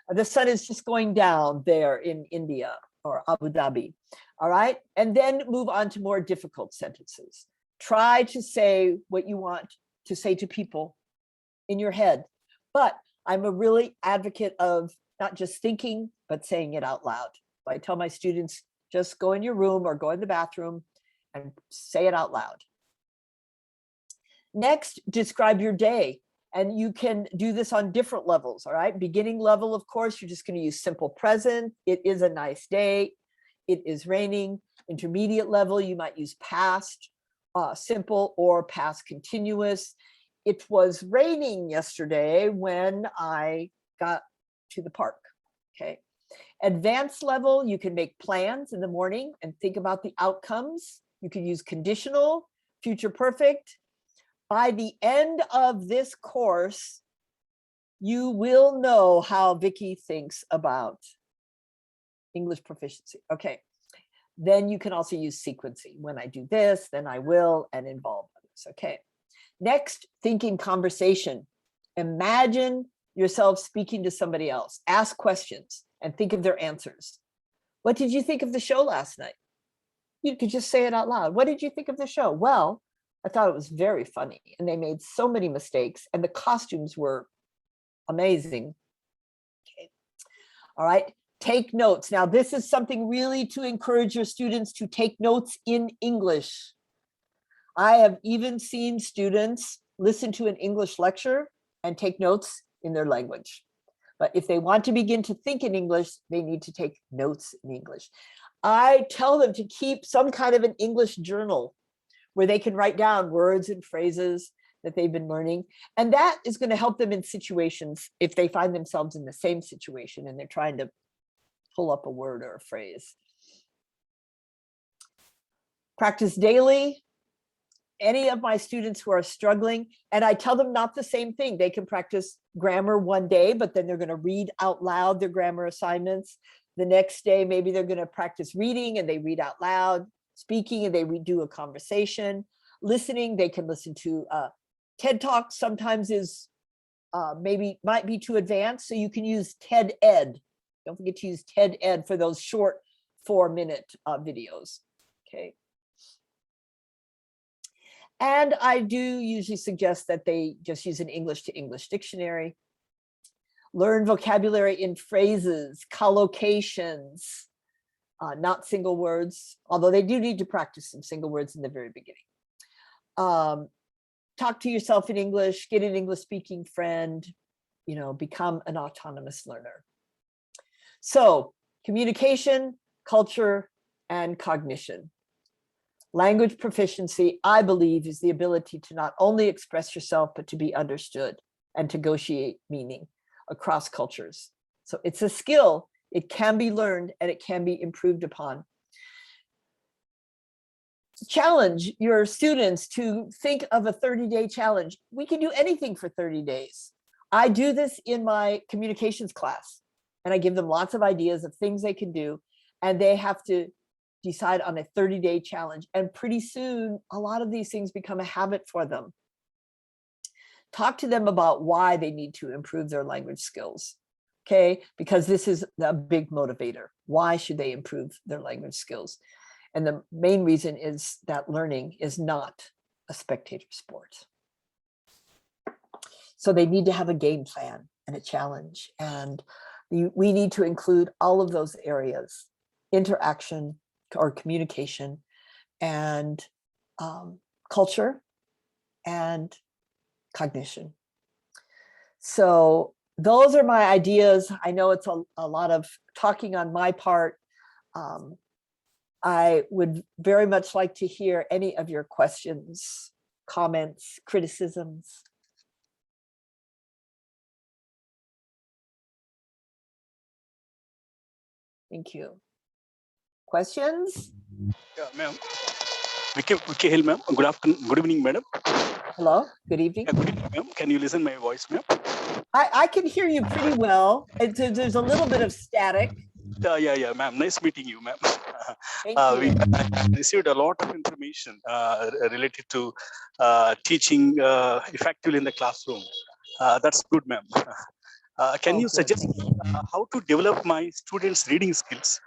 The sun is just going down there in India or Abu Dhabi. All right. And then move on to more difficult sentences. Try to say what you want to say to people in your head. But I'm a really advocate of not just thinking, but saying it out loud. I tell my students, just go in your room or go in the bathroom and say it out loud. Next, describe your day. And you can do this on different levels, all right? Beginning level, of course, you're just going to use simple present. It is a nice day. It is raining. Intermediate level, you might use past simple or past continuous. It was raining yesterday when I got to the park, okay? Advanced level, you can make plans in the morning and think about the outcomes. You can use conditional, future perfect. By the end of this course, you will know how Vicki thinks about English proficiency. Okay, then you can also use sequencing. When I do this, then I will, and involve others. Okay, next, thinking conversation. Imagine yourself speaking to somebody else. Ask questions and think of their answers. What did you think of the show last night? You could just say it out loud. What did you think of the show? Well, I thought it was very funny, and they made so many mistakes, and the costumes were amazing. Okay. All right, take notes. Now, this is something really to encourage your students to take notes in English. I have even seen students listen to an English lecture and take notes in their language. But if they want to begin to think in English, they need to take notes in English. I tell them to keep some kind of an English journal where they can write down words and phrases that they've been learning. And that is going to help them in situations if they find themselves in the same situation and they're trying to pull up a word or a phrase. Practice daily. Any of my students who are struggling, and I tell them not the same thing. They can practice grammar one day, but then they're going to read out loud their grammar assignments. The next day, maybe they're going to practice reading and they read out loud. Speaking and they do a conversation. Listening, they can listen to TED Talks. Sometimes is might be too advanced, so you can use TED Ed. Don't forget to use TED Ed for those short 4-minute videos. Okay. And I do usually suggest that they just use an English to English dictionary. Learn vocabulary in phrases, collocations. Not single words, although they do need to practice some single words in the very beginning. Talk to yourself in English, get an English speaking friend, become an autonomous learner. So communication, culture, and cognition. Language proficiency, I believe, is the ability to not only express yourself, but to be understood and negotiate meaning across cultures. So it's a skill. It can be learned and it can be improved upon. Challenge your students to think of a 30-day challenge. We can do anything for 30 days. I do this in my communications class, and I give them lots of ideas of things they can do, and they have to decide on a 30-day challenge. And pretty soon, a lot of these things become a habit for them. Talk to them about why they need to improve their language skills. Okay, because this is a big motivator. Why should they improve their language skills? And the main reason is that learning is not a spectator sport. So they need to have a game plan and a challenge. And we need to include all of those areas: interaction or communication, and culture and cognition. So those are my ideas. I know it's a lot of talking on my part. I would very much like to hear any of your questions, comments, criticisms. Thank you. Questions? Yeah, ma'am. Vicki Hale, ma'am. Good afternoon. Good evening, madam. Hello. Good evening. Good evening, ma'am. Can you listen my voice, ma'am? I can hear you pretty well. There's a little bit of static. Yeah, ma'am. Nice meeting you, ma'am. Thank you. We received a lot of information related to teaching effectively in the classroom. That's good, ma'am. Can you suggest how to develop my students' reading skills?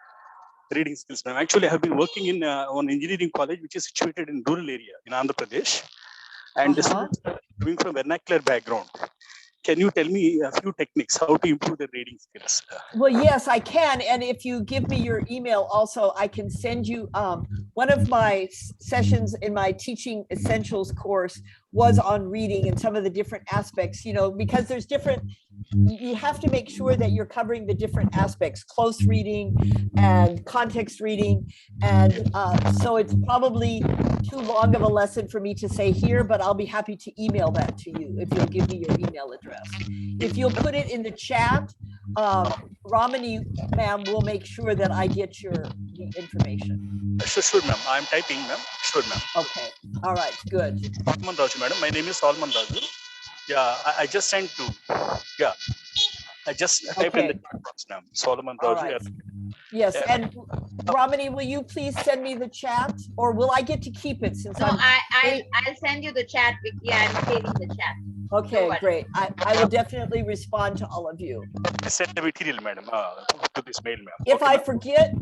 Ma'am. Actually, I have been working in one engineering college, which is situated in rural area in Andhra Pradesh, and the students are coming from vernacular background. Can you tell me a few techniques how to improve their reading skills? Well, yes, I can. And if you give me your email also, I can send you one of my sessions in my teaching essentials course was on reading and some of the different aspects, you know, because there's different, you have to make sure that you're covering the different aspects, close reading and context reading. And so it's probably too long of a lesson for me to say here, but I'll be happy to email that to you if you'll give me your email address. If you'll put it in the chat, Ramani, ma'am, will make sure that I get the information. Sure, ma'am. I'm typing, ma'am. Sure, ma'am. Okay. All right. Good. Salman Raju, madam. My name is Salman Raju. Yeah, I just sent to. Yeah, I just typed in the chat box, ma'am. Solomon Raju. Right. Yes, and Ramani, will you please send me the chat, or will I get to keep it since No, I'm? I'll send you the chat, Vicki. I'm saving the chat. Okay, great. I will definitely respond to all of you. Send the material, madam, to this mail, ma'am. If I forget,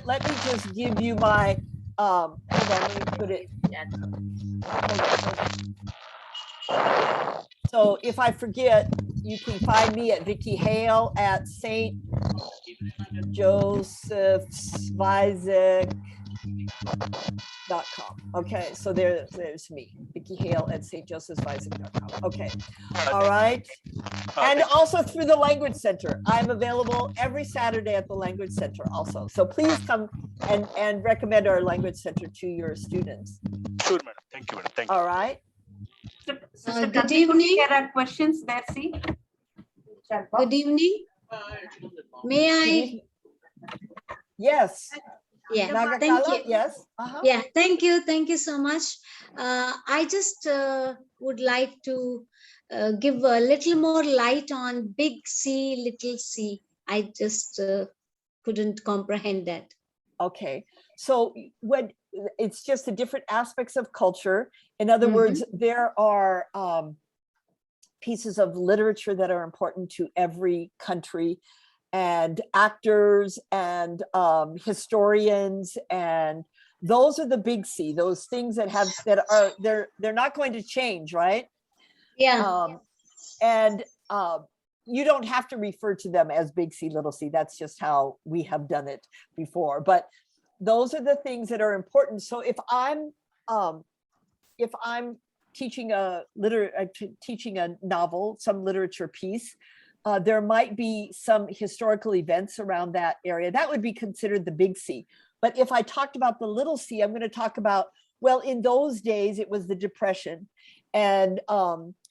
let me just give you my, hold on, let me put it. So if I forget, you can find me at Vicki Hale at St. Joseph's Visakhapatnam.com. Okay, so there's me, Vicki Hale at St. Joseph's Visakhapatnam.com. Okay, all right. And also through the Language Center. I'm available every Saturday at the Language Center also. So please come and recommend our Language Center to your students. Sure, madam. Thank you, madam. Thank you. All right. Good evening. There are questions there, see? Good evening. May I? Yes. Yeah, Nagakala, thank you. yes. Yeah, thank you. Thank you so much. I just would like to give a little more light on big C, little c. I just couldn't comprehend that. Okay, so when it's just the different aspects of culture. In other words, there are pieces of literature that are important to every country, and actors and historians, and those are the big C, those things that are they're not going to change, right? Yeah. And you don't have to refer to them as big C, little c. That's just how we have done it before. But those are the things that are important. So if I'm teaching teaching a novel, some literature piece, there might be some historical events around that area. That would be considered the big C. But if I talked about the little c, I'm going to talk about, well, in those days, it was the Depression, and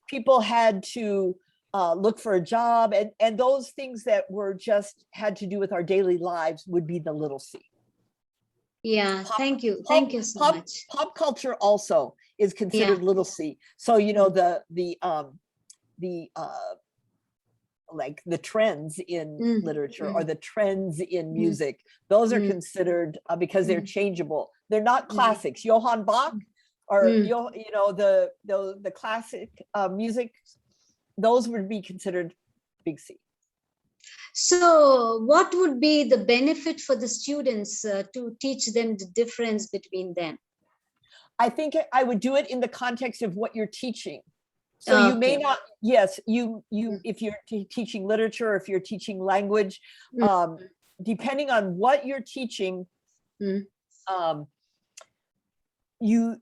people had to look for a job, and those things that were just had to do with our daily lives would be the little c. Yeah, thank you. Thank you so much. Pop culture also is considered little c. So, you know, the like the trends in literature or the trends in music, those are considered because they're changeable. They're not classics. Johann Bach or you know, the classic music, those would be considered big C. So what would be the benefit for the students to teach them the difference between them? I think I would do it in the context of what you're teaching. So you may not, yes, if you're teaching literature, if you're teaching language, depending on what you're teaching, you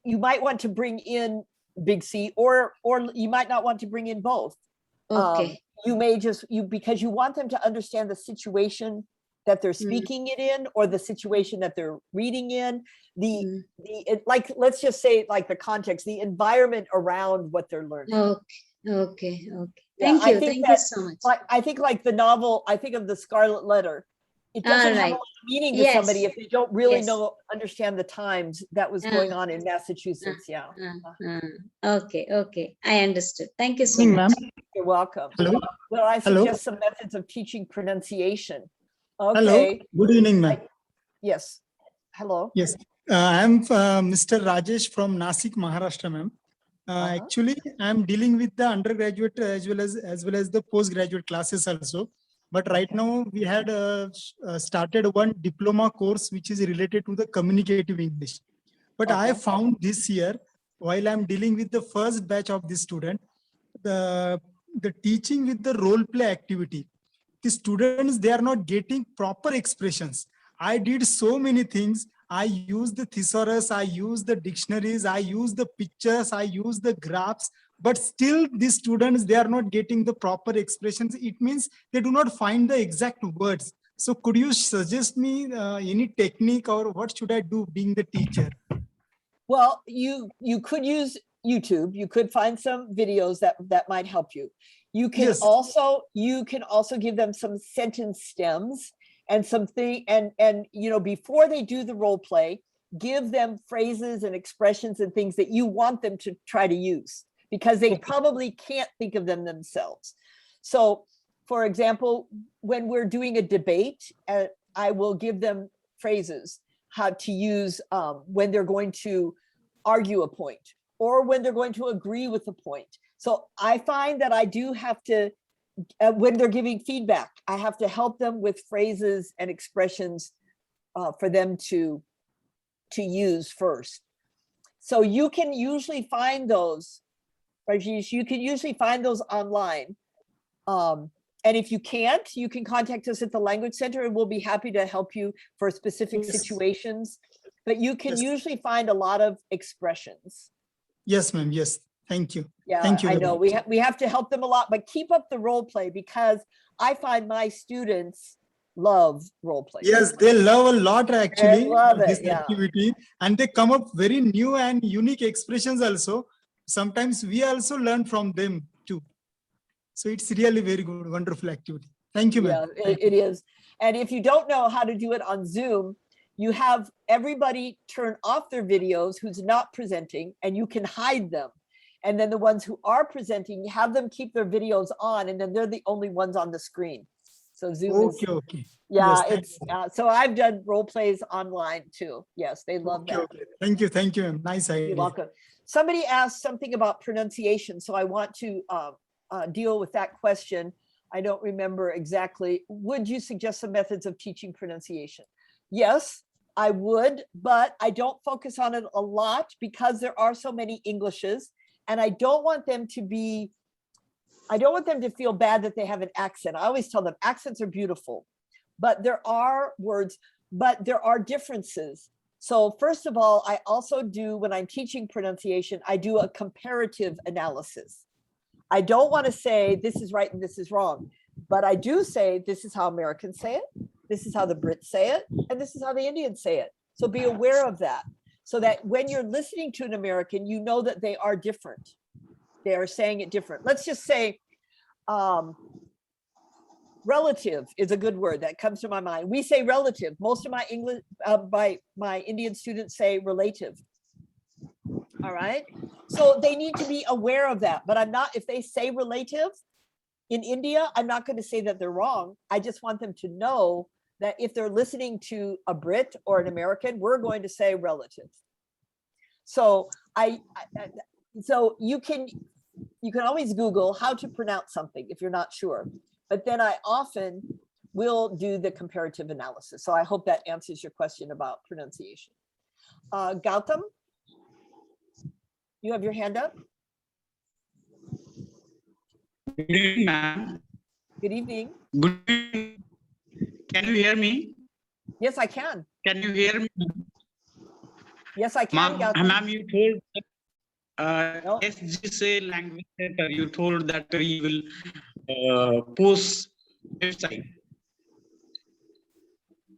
might want to bring in big C, or you might not want to bring in both. Okay. You may just, because you want them to understand the situation that they're speaking it in, or the situation that they're reading in, like, let's just say, like, the context, the environment around what they're learning. Okay. Thank you. Thank you so much. I think like the novel, I think of The Scarlet Letter. It doesn't have a lot of meaning to somebody if they don't really understand the times that was going on in Massachusetts. Okay. I understood. Thank you so much. You're welcome. Hello. Well, I suggest some methods of teaching pronunciation. Hello, Okay. good evening, ma'am. Yes. Hello. Yes, I'm Mr. Rajesh from Nasik, Maharashtra, ma'am. Actually, I'm dealing with the undergraduate as well as the postgraduate classes also. But right now we had started one diploma course which is related to the communicative English. But I found this year, while I'm dealing with the first batch of this student, the teaching with the role play activity, the students, they are not getting proper expressions. I did so many things. I use the thesaurus, I use the dictionaries, I use the pictures, I use the graphs, but still these students, they are not getting the proper expressions. It means they do not find the exact words. So could you suggest me any technique, or what should I do being the teacher? Well, you could use YouTube. You could find some videos that might help you. You can also give them some sentence stems and something, and you know, before they do the role play, give them phrases and expressions and things that you want them to try to use, because they probably can't think of them themselves. So, for example, when we're doing a debate, I will give them phrases how to use when they're going to argue a point or when they're going to agree with a point. So I find that I do have to, when they're giving feedback, I have to help them with phrases and expressions for them to use first. So you can usually find those, Rajesh, you can usually find those online. And if you can't, you can contact us at the Language Center and we'll be happy to help you for specific situations. But you can usually find a lot of expressions. Yes, ma'am. Yes. Thank you. Yeah, Thank you. I know we have to help them a lot, but keep up the role play, because I find my students love role play. Yes, they love a lot actually. They love it, this yeah. activity, and they come up very new and unique expressions also. Sometimes we also learn from them too. So it's really very good, wonderful activity. Thank you, ma'am. Yeah, it is. And if you don't know how to do it on Zoom, you have everybody turn off their videos who's not presenting, and you can hide them. And then the ones who are presenting, you have them keep their videos on, and then they're the only ones on the screen. So Zoom is, Okay. yeah, Yes, it's, so I've done role plays online too. Yes, they love that. okay. Thank you, ma'am. Nice idea. You're welcome. Somebody asked something about pronunciation, so I want to deal with that question. I don't remember exactly. Would you suggest some methods of teaching pronunciation? Yes, I would, but I don't focus on it a lot because there are so many Englishes, and I don't want them to feel bad that they have an accent. I always tell them accents are beautiful, but there are words, but there are differences. So first of all, I also do, when I'm teaching pronunciation, I do a comparative analysis. I don't want to say this is right and this is wrong, but I do say this is how Americans say it, this is how the Brits say it, and this is how the Indians say it. So be aware of that, so that when you're listening to an American, you know that they are different. They are saying it different. Let's just say relative is a good word that comes to my mind. We say relative. Most of my English, my Indian students say relative. All right. So they need to be aware of that. But I'm not, if they say relative in India, I'm not going to say that they're wrong. I just want them to know that if they're listening to a Brit or an American, we're going to say relative. So so you can always Google how to pronounce something if you're not sure. But then I often will do the comparative analysis. So I hope that answers your question about pronunciation. Gautam, you have your hand up? Good evening, ma'am. Good evening. Good evening. Can you hear me? Yes, I can. Can you hear me? Yes, I can, Gautam. Ma'am, you told SGSA Language Center, you told that you will post website.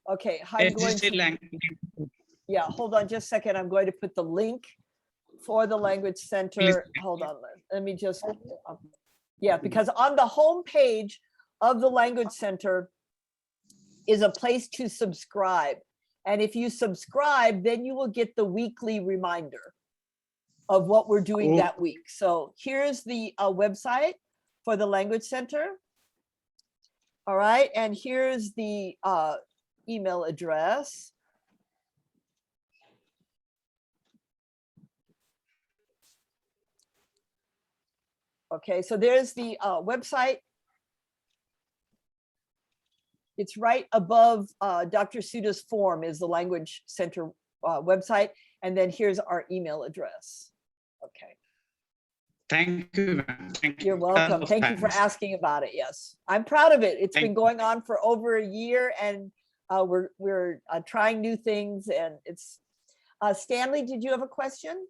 Okay, I'm going to, yeah, hold on just a second. I'm going to put the link for the Language Center. Please. Hold on, let me just, yeah, because on the home page of the Language Center is a place to subscribe. And if you subscribe, then you will get the weekly reminder of what we're doing that week. So here's the website for the Language Center. All right, and here's the email address. Okay, so there's the website. It's right above Dr. Sudha's form is the Language Center website. And then here's our email address. Okay. Thank you, ma'am. Thank you. You're welcome. Thank you for asking about it. Yes, I'm proud of it. It's been going on for over a year, and we're trying new things, and it's Stanley, did you have a question?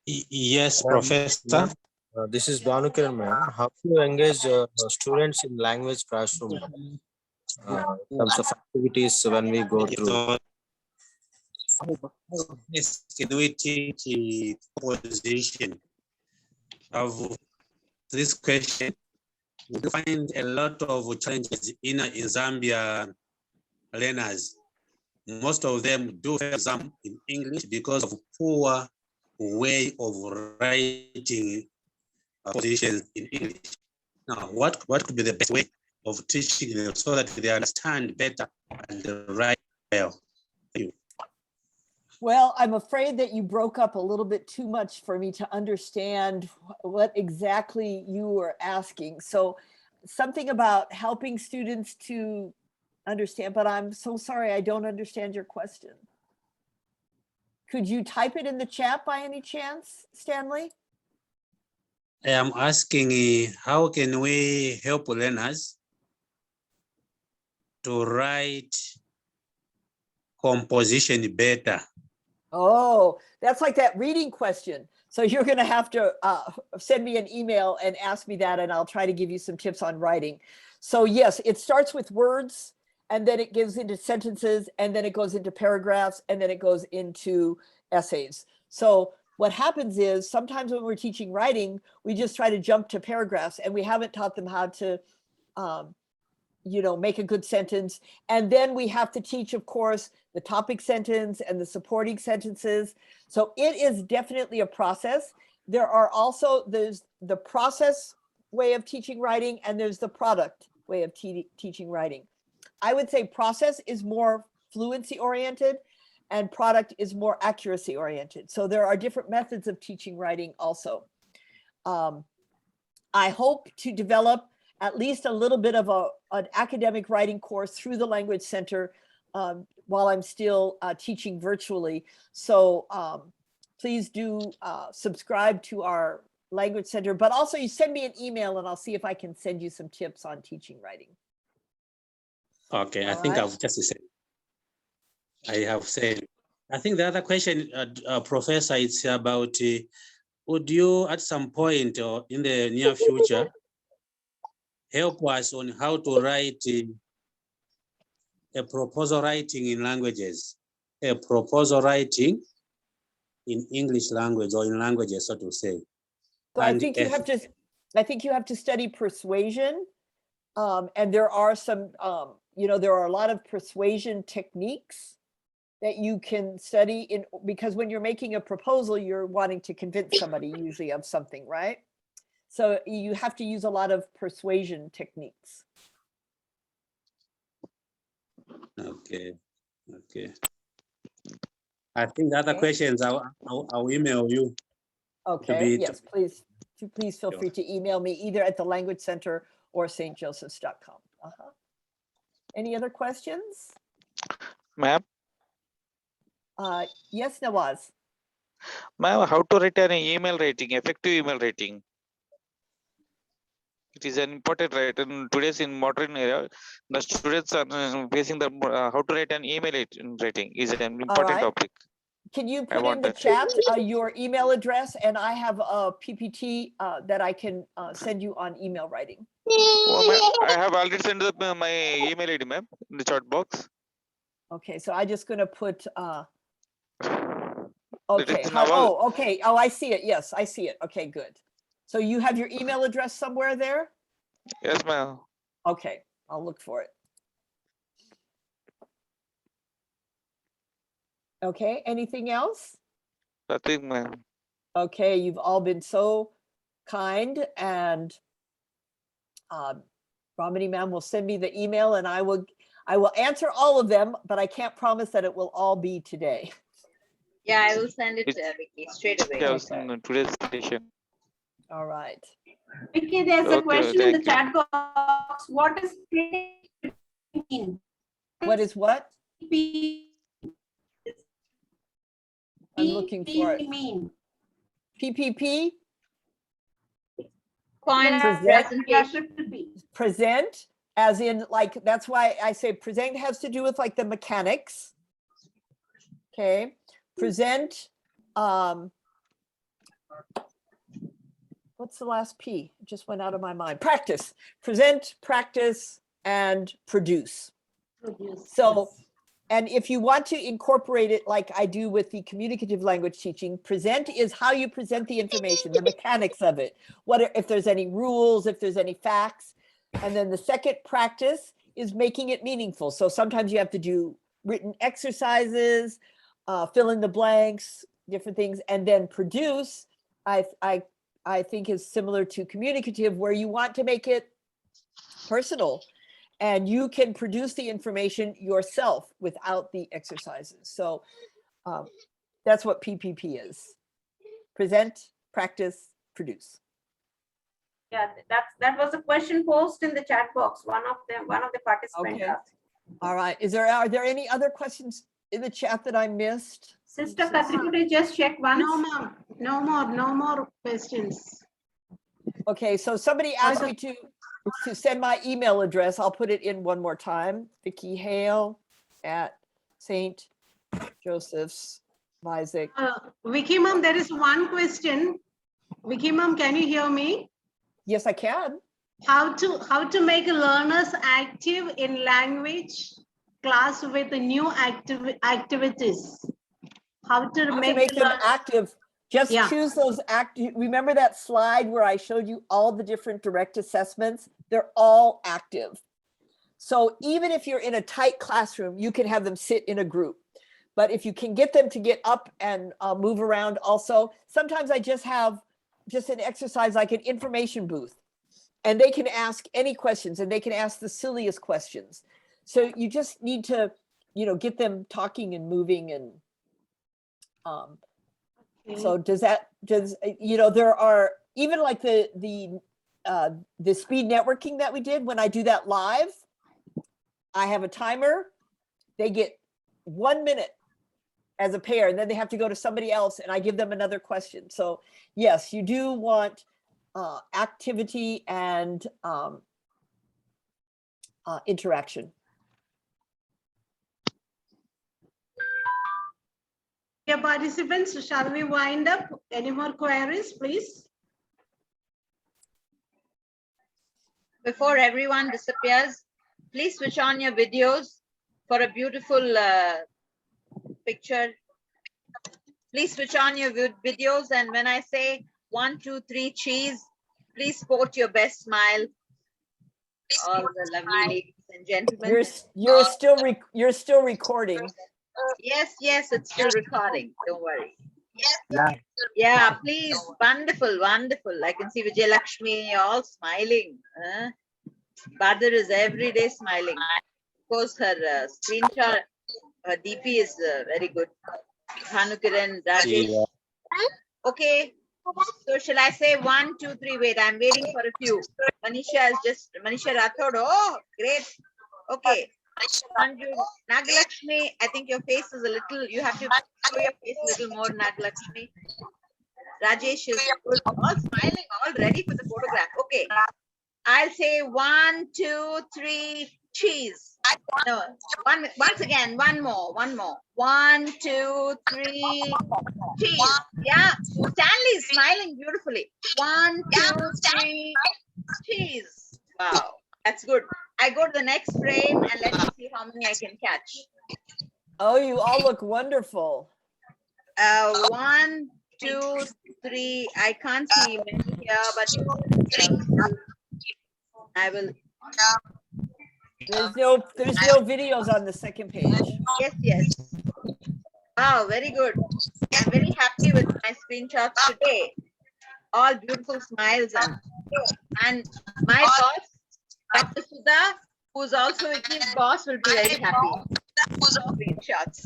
Yes, Professor. This is Bhanukiran, ma'am. How do you engage students in language classroom in terms of activities when we go through? Yes, can we teach position of this question? We find a lot of challenges in Zambia learners. Most of them do fail exam in English because of poor way of writing positions in English. Now, what could be the best way of teaching them so that they understand better and write well? Thank you. Well, I'm afraid that you broke up a little bit too much for me to understand what exactly you were asking. So something about helping students to understand, but I'm so sorry, I don't understand your question. Could you type it in the chat by any chance, Stanley? I am asking how can we help learners to write composition better? Oh, that's like that reading question. So you're going to have to send me an email and ask me that, and I'll try to give you some tips on writing. So yes, it starts with words, and then it goes into sentences, and then it goes into paragraphs, and then it goes into essays. So what happens is sometimes when we're teaching writing, we just try to jump to paragraphs, and we haven't taught them how to make a good sentence. And then we have to teach, of course, the topic sentence and the supporting sentences. So it is definitely a process. There's the process way of teaching writing, and there's the product way of teaching writing. I would say process is more fluency oriented and product is more accuracy oriented. So there are different methods of teaching writing also. I hope to develop at least a little bit of an academic writing course through the Language Center while I'm still teaching virtually. So please do subscribe to our Language Center, but also you send me an email and I'll see if I can send you some tips on teaching writing. Okay, I All think right. I've just said. I think the other question, Professor, it's about would you at some point or in the near future help us on how to write a proposal writing in languages, a proposal writing in English language or in languages, so to say. So I think you have to study persuasion, and there are some, there are a lot of persuasion techniques that you can study because when you're making a proposal, you're wanting to convince somebody usually of something, right? So you have to use a lot of persuasion techniques. Okay. I think the other questions I'll email you. Okay, yes, please feel free to email me either at the Language Center or stjosephs.com. Any other questions? Ma'am? Yes, Nawaz. Ma'am, how to write an email rating, effective email rating? It is an important right in today's in modern era. The students are facing the how to write an email rating is an important topic. Can you put in the chat your email address, and I have a PPT that I can send you on email writing. Oh, I have already sent my email ID, ma'am, in the chat box. Okay, so I'm just going to put. Okay. Okay. Oh, I see it. Yes, I see it. Okay, good. So you have your email address somewhere there? Yes, ma'am. Okay, I'll look for it. Okay, anything else? Nothing, ma'am. Okay, you've all been so kind, and Ramani ma'am will send me the email, and I will answer all of them, but I can't promise that it will all be today. Yeah, I will send it to Vicki straight away. Yes, in today's session. All right. Vicki, there's a Okay, question in the thank you. chat box. What does mean? What is what? P I'm looking for it. mean? PPP? Point Yeah, presentation. Present, as in, like, that's why I say present has to do with like the mechanics. Okay, present, what's the last P? It just went out of my mind. Practice, present, practice, and produce. So, and if you want to incorporate it like I do with the communicative language teaching, present is how you present the information, the mechanics of it. What if there's any rules, if there's any facts. And then the second practice is making it meaningful. So sometimes you have to do written exercises, fill in the blanks, different things, and then produce, I think is similar to communicative, where you want to make it personal. And you can produce the information yourself without the exercises. So that's what PPP is. Present, practice, produce. Yeah, that was a question posed in the chat box. One of the participants Okay. asked. All right. Are there any other questions in the chat that I missed? Sister Katrikuti, just check once. No, ma'am. No more questions. Okay, so somebody asked me to send my email address. I'll put it in one more time. Vicki Hale at St. Joseph's, Isaac. Vicki ma'am, there is one question. Vicki ma'am, can you hear me? Yes, I can. How to make learners active in language class with the new activities? How to make them active? Just choose those active. Remember that slide where I showed you all the different direct assessments? They're all active. So even if you're in a tight classroom, you can have them sit in a group. But if you can get them to get up and move around also, sometimes I just have just an exercise like an information booth, and they can ask any questions, and they can ask the silliest questions. So you just need to, get them talking and moving. And so there are even like the speed networking that we did. When I do that live, I have a timer. They get 1 minute as a pair, and then they have to go to somebody else, and I give them another question. So yes, you do want activity and interaction. Dear participants, shall we wind up? Any more queries, please? Before everyone disappears, please switch on your videos for a beautiful picture. Please switch on your videos, and when I say 1, 2, 3, cheese, please sport your best smile. All the lovely ladies and gentlemen. You're still recording. Yes, it's still recording. Don't worry. Yeah, please. Wonderful. I can see Vijay Lakshmi all smiling. Badar is every day smiling. Of course, her screenshot, her DP is very good. Bhanukiran, Rajesh. Okay. So shall I say 1, 2, 3? Wait, I'm waiting for a few. Manisha Rathod. Oh, great. Okay. Nagalakshmi, I think your face is a little, you have to show your face a little more, Nagalakshmi. Rajesh is good. All smiling, all ready for the photograph. Okay. I'll say 1, 2, 3, cheese. No, once again, one more. 1, 2, 3, cheese. Yeah, Stanley is smiling beautifully. 1, 2, 3, cheese. Wow, that's good. I go to the next frame and let me see how many I can catch. Oh, you all look wonderful. 1, 2, 3. I can't see many here, but I will. There's no videos on the second page. Yes. Wow, very good. I'm very happy with my screenshots today. all beautiful smiles and my boss, Dr. Sudha, who's also Vicky's boss, will be very happy. Screenshots.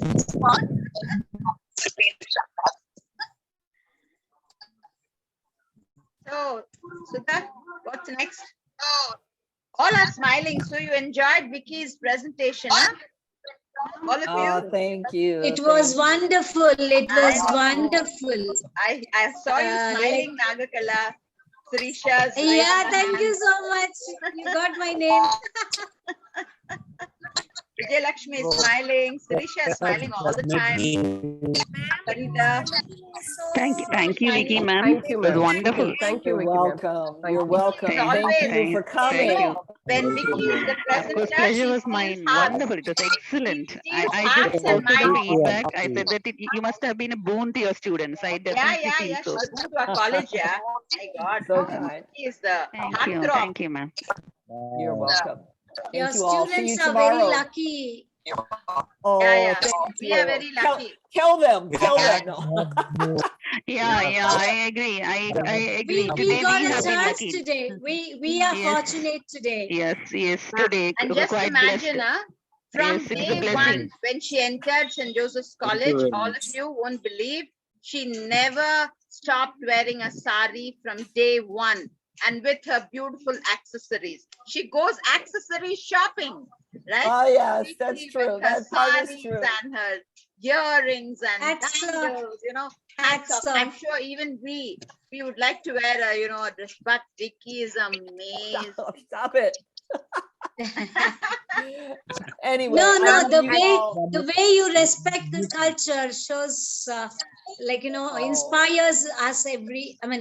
So, Sudha, what's next? All are smiling. So you enjoyed Vicky's presentation, huh? All of you? Thank you. It was wonderful. It was wonderful. I saw you smiling, Nagakala. Sirisha. Yeah, thank you so much. You got my name. Vijay Lakshmi is smiling. Sirisha is smiling all the time. Sarita. Thank you, Vicky, ma'am. Thank you, It was ma'am. wonderful. Thank you, You're Vicky, ma'am. welcome. Thank You're you. welcome. Thank you for coming. Thank you. When Vicky is the Of course, presenter, pleasure she was sees mine. hearts. Wonderful. It was excellent. She I sees just hearts and spoke to the minds. feedback. I said that you must have been a boon to your students. I definitely feel Yeah. so. She's going to our college, yeah. My God. So kind. She is the Thank you, ma'am. You're welcome. Your Thank you all. See you students are very tomorrow. lucky. Oh, Yeah. thank We you. are very lucky. Tell them. No. Yeah, I agree. I agree. We Today got we a have been chance lucky. today. We are Yes. fortunate today. Yes, today. And We're just quite imagine, blessed. from Yes, it's a day blessing. one, when she entered St. Joseph's College, all of you won't believe, she never stopped wearing a sari from day one, and with her beautiful accessories. She goes accessory shopping, right? Oh, yes, Vicky that's with true. her That part is saris true. and her earrings and Hats off. bangles, hats off. I'm sure even we would like to wear a dress, but Vicky is amazing. Stop it. Anyway, No, the all- way you respect the culture shows inspires us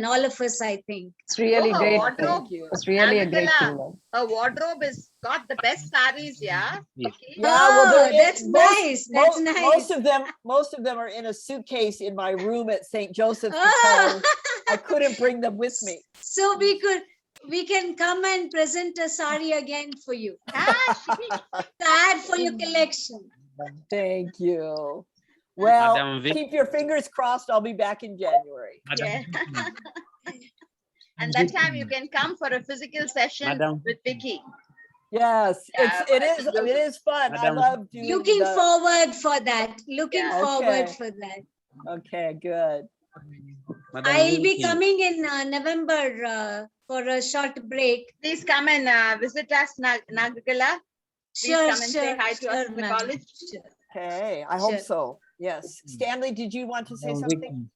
all of us, I think. It's really her great. wardrobe. It's really a great thing, Nagakala, ma'am. her wardrobe is got the best saris, yeah. Vicky? Yeah, well, Oh, that's nice. That's nice. Most of them are in a suitcase in my room at St. Joseph's Oh. because I couldn't bring them with me. So we can come and present a sari again for you. Add for your collection. Thank you. Well, Madam Vic- keep your fingers crossed. I'll be back in January. Yeah. And that time you can come for a physical session Madam. with Vicky. Yes, it is fun. I Madam. love doing Looking the- forward for that. Looking Yeah. forward Okay. for that. Okay, good. Madam I'll be Vicky. coming in November for a short break. Please come and visit us, Nagakala. Please Sure, come and say hi to us in the ma'am. college. Sure. Okay, I hope Sure. so. Yes. Stanley, did you want to say something?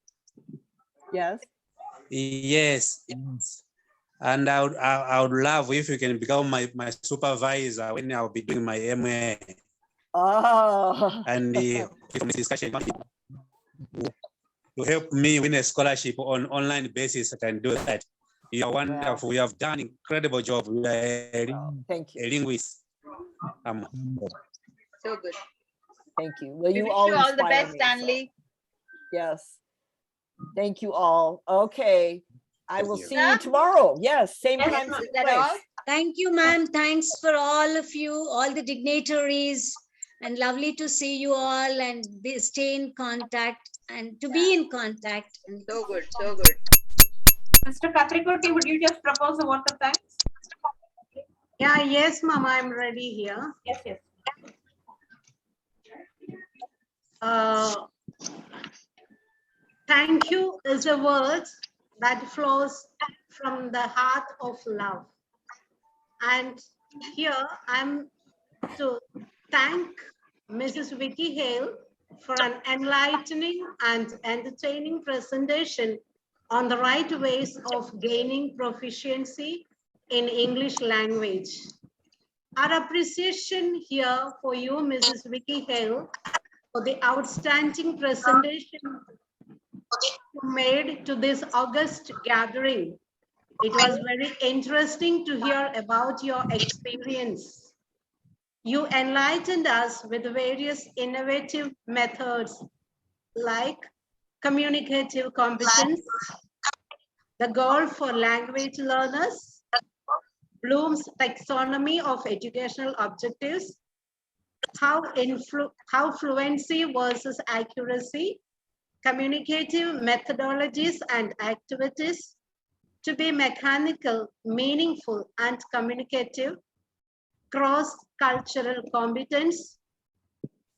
Yes. Yes. And I would love if you can become my supervisor when I'll be doing my MA. Oh. And from this discussion, to help me win a scholarship on online basis, I can do that. You are wonderful. Wow. You have done incredible job. You are Thank you. a linguist. So good. Thank you. Well, We you wish all you all the inspire best, me, so- Stanley. Yes. Thank you all. Okay. I will you. see you tomorrow. Yes, same Yes, time, ma'am. same Is that place. all? Thank you, ma'am. Thanks for all of you, all the dignitaries, and lovely to see you all and stay in contact and to be in contact. And So good, so good. Mr. Katrikoti, would you just propose a vote of thanks? Yeah, yes, Mama, I'm ready here. Yes. Thank you is a word that flows from the heart of love. And here I'm to thank Mrs. Vicki Hale for an enlightening and entertaining presentation on the right ways of gaining proficiency in English language. Our appreciation here for you, Mrs. Vicki Hale, for the outstanding presentation you made to this August gathering. It was very interesting to hear about your experience. You enlightened us with various innovative methods like communicative competence, the goal for language learners, Bloom's taxonomy of educational objectives, how fluency versus accuracy, communicative methodologies and activities, to be mechanical, meaningful, and communicative, cross-cultural competence,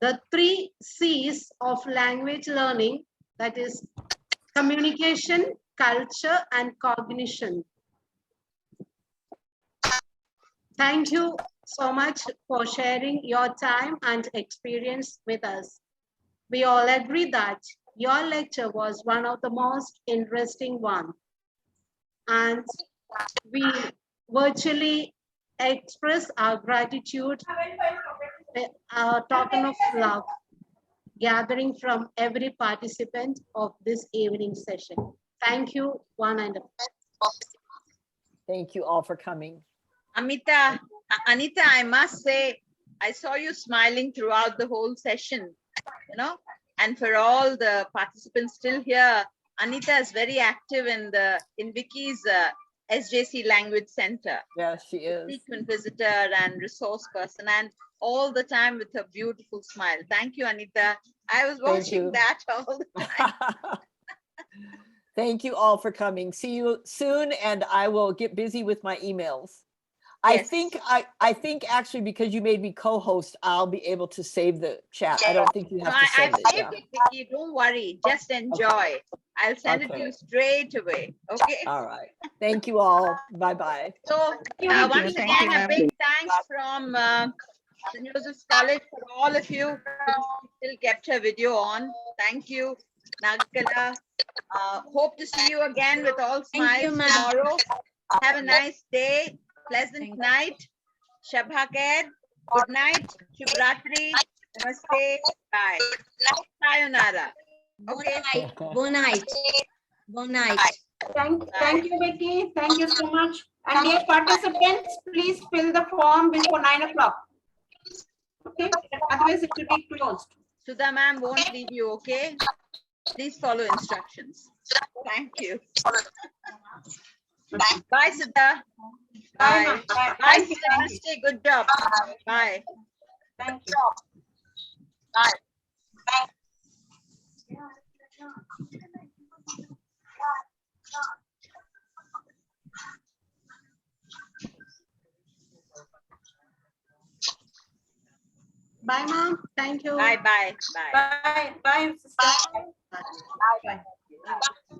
the 3 C's of language learning, that is communication, culture, and cognition. Thank you so much for sharing your time and experience with us. We all agree that your lecture was one of the most interesting ones. And we virtually express our gratitude, our token of love, gathering from every participant of this evening session. Thank you, one and all. Thank you all for coming. Anita, I must say, I saw you smiling throughout the whole session, you know, and for all the participants still here, Anita is very active in Vicki's SJC Language Center. Yes, she is. Frequent visitor and resource person, and all the time with her beautiful smile. Thank you, Anita. I was watching that all the time. Thank you all for coming. See you soon, and I will get busy with my emails. Yes. I think actually because you made me co-host, I'll be able to save the chat. I don't think you have to send it. I've saved it, Vicki. Don't worry. Just enjoy. Okay. I'll send it to you straight away. Okay. All right. Thank you all. Bye-bye. So once again, a big thanks from St. Joseph's College for all of you who still kept her video on. Thank you, Nagakala. Hope to see you again with all smiles tomorrow. Have a nice day. Pleasant night. Shabha Khair. Good night. Shubhratri. Namaste. Bye. Sayonara. Okay. Bon night. Bon night. Thank you, Vicki. Thank you so much. And dear participants, please fill the form before 9 o'clock. Okay. Otherwise, it will be closed. Sudha ma'am won't leave you. Okay. Please follow instructions. Thank you. Bye, Sudha. Bye. Bye, Sudha. Christy. Good job. Bye. Thank you. Bye. Bye, Mom. Thank you. Bye, bye, bye. Bye, bye, sister. Bye. Bye.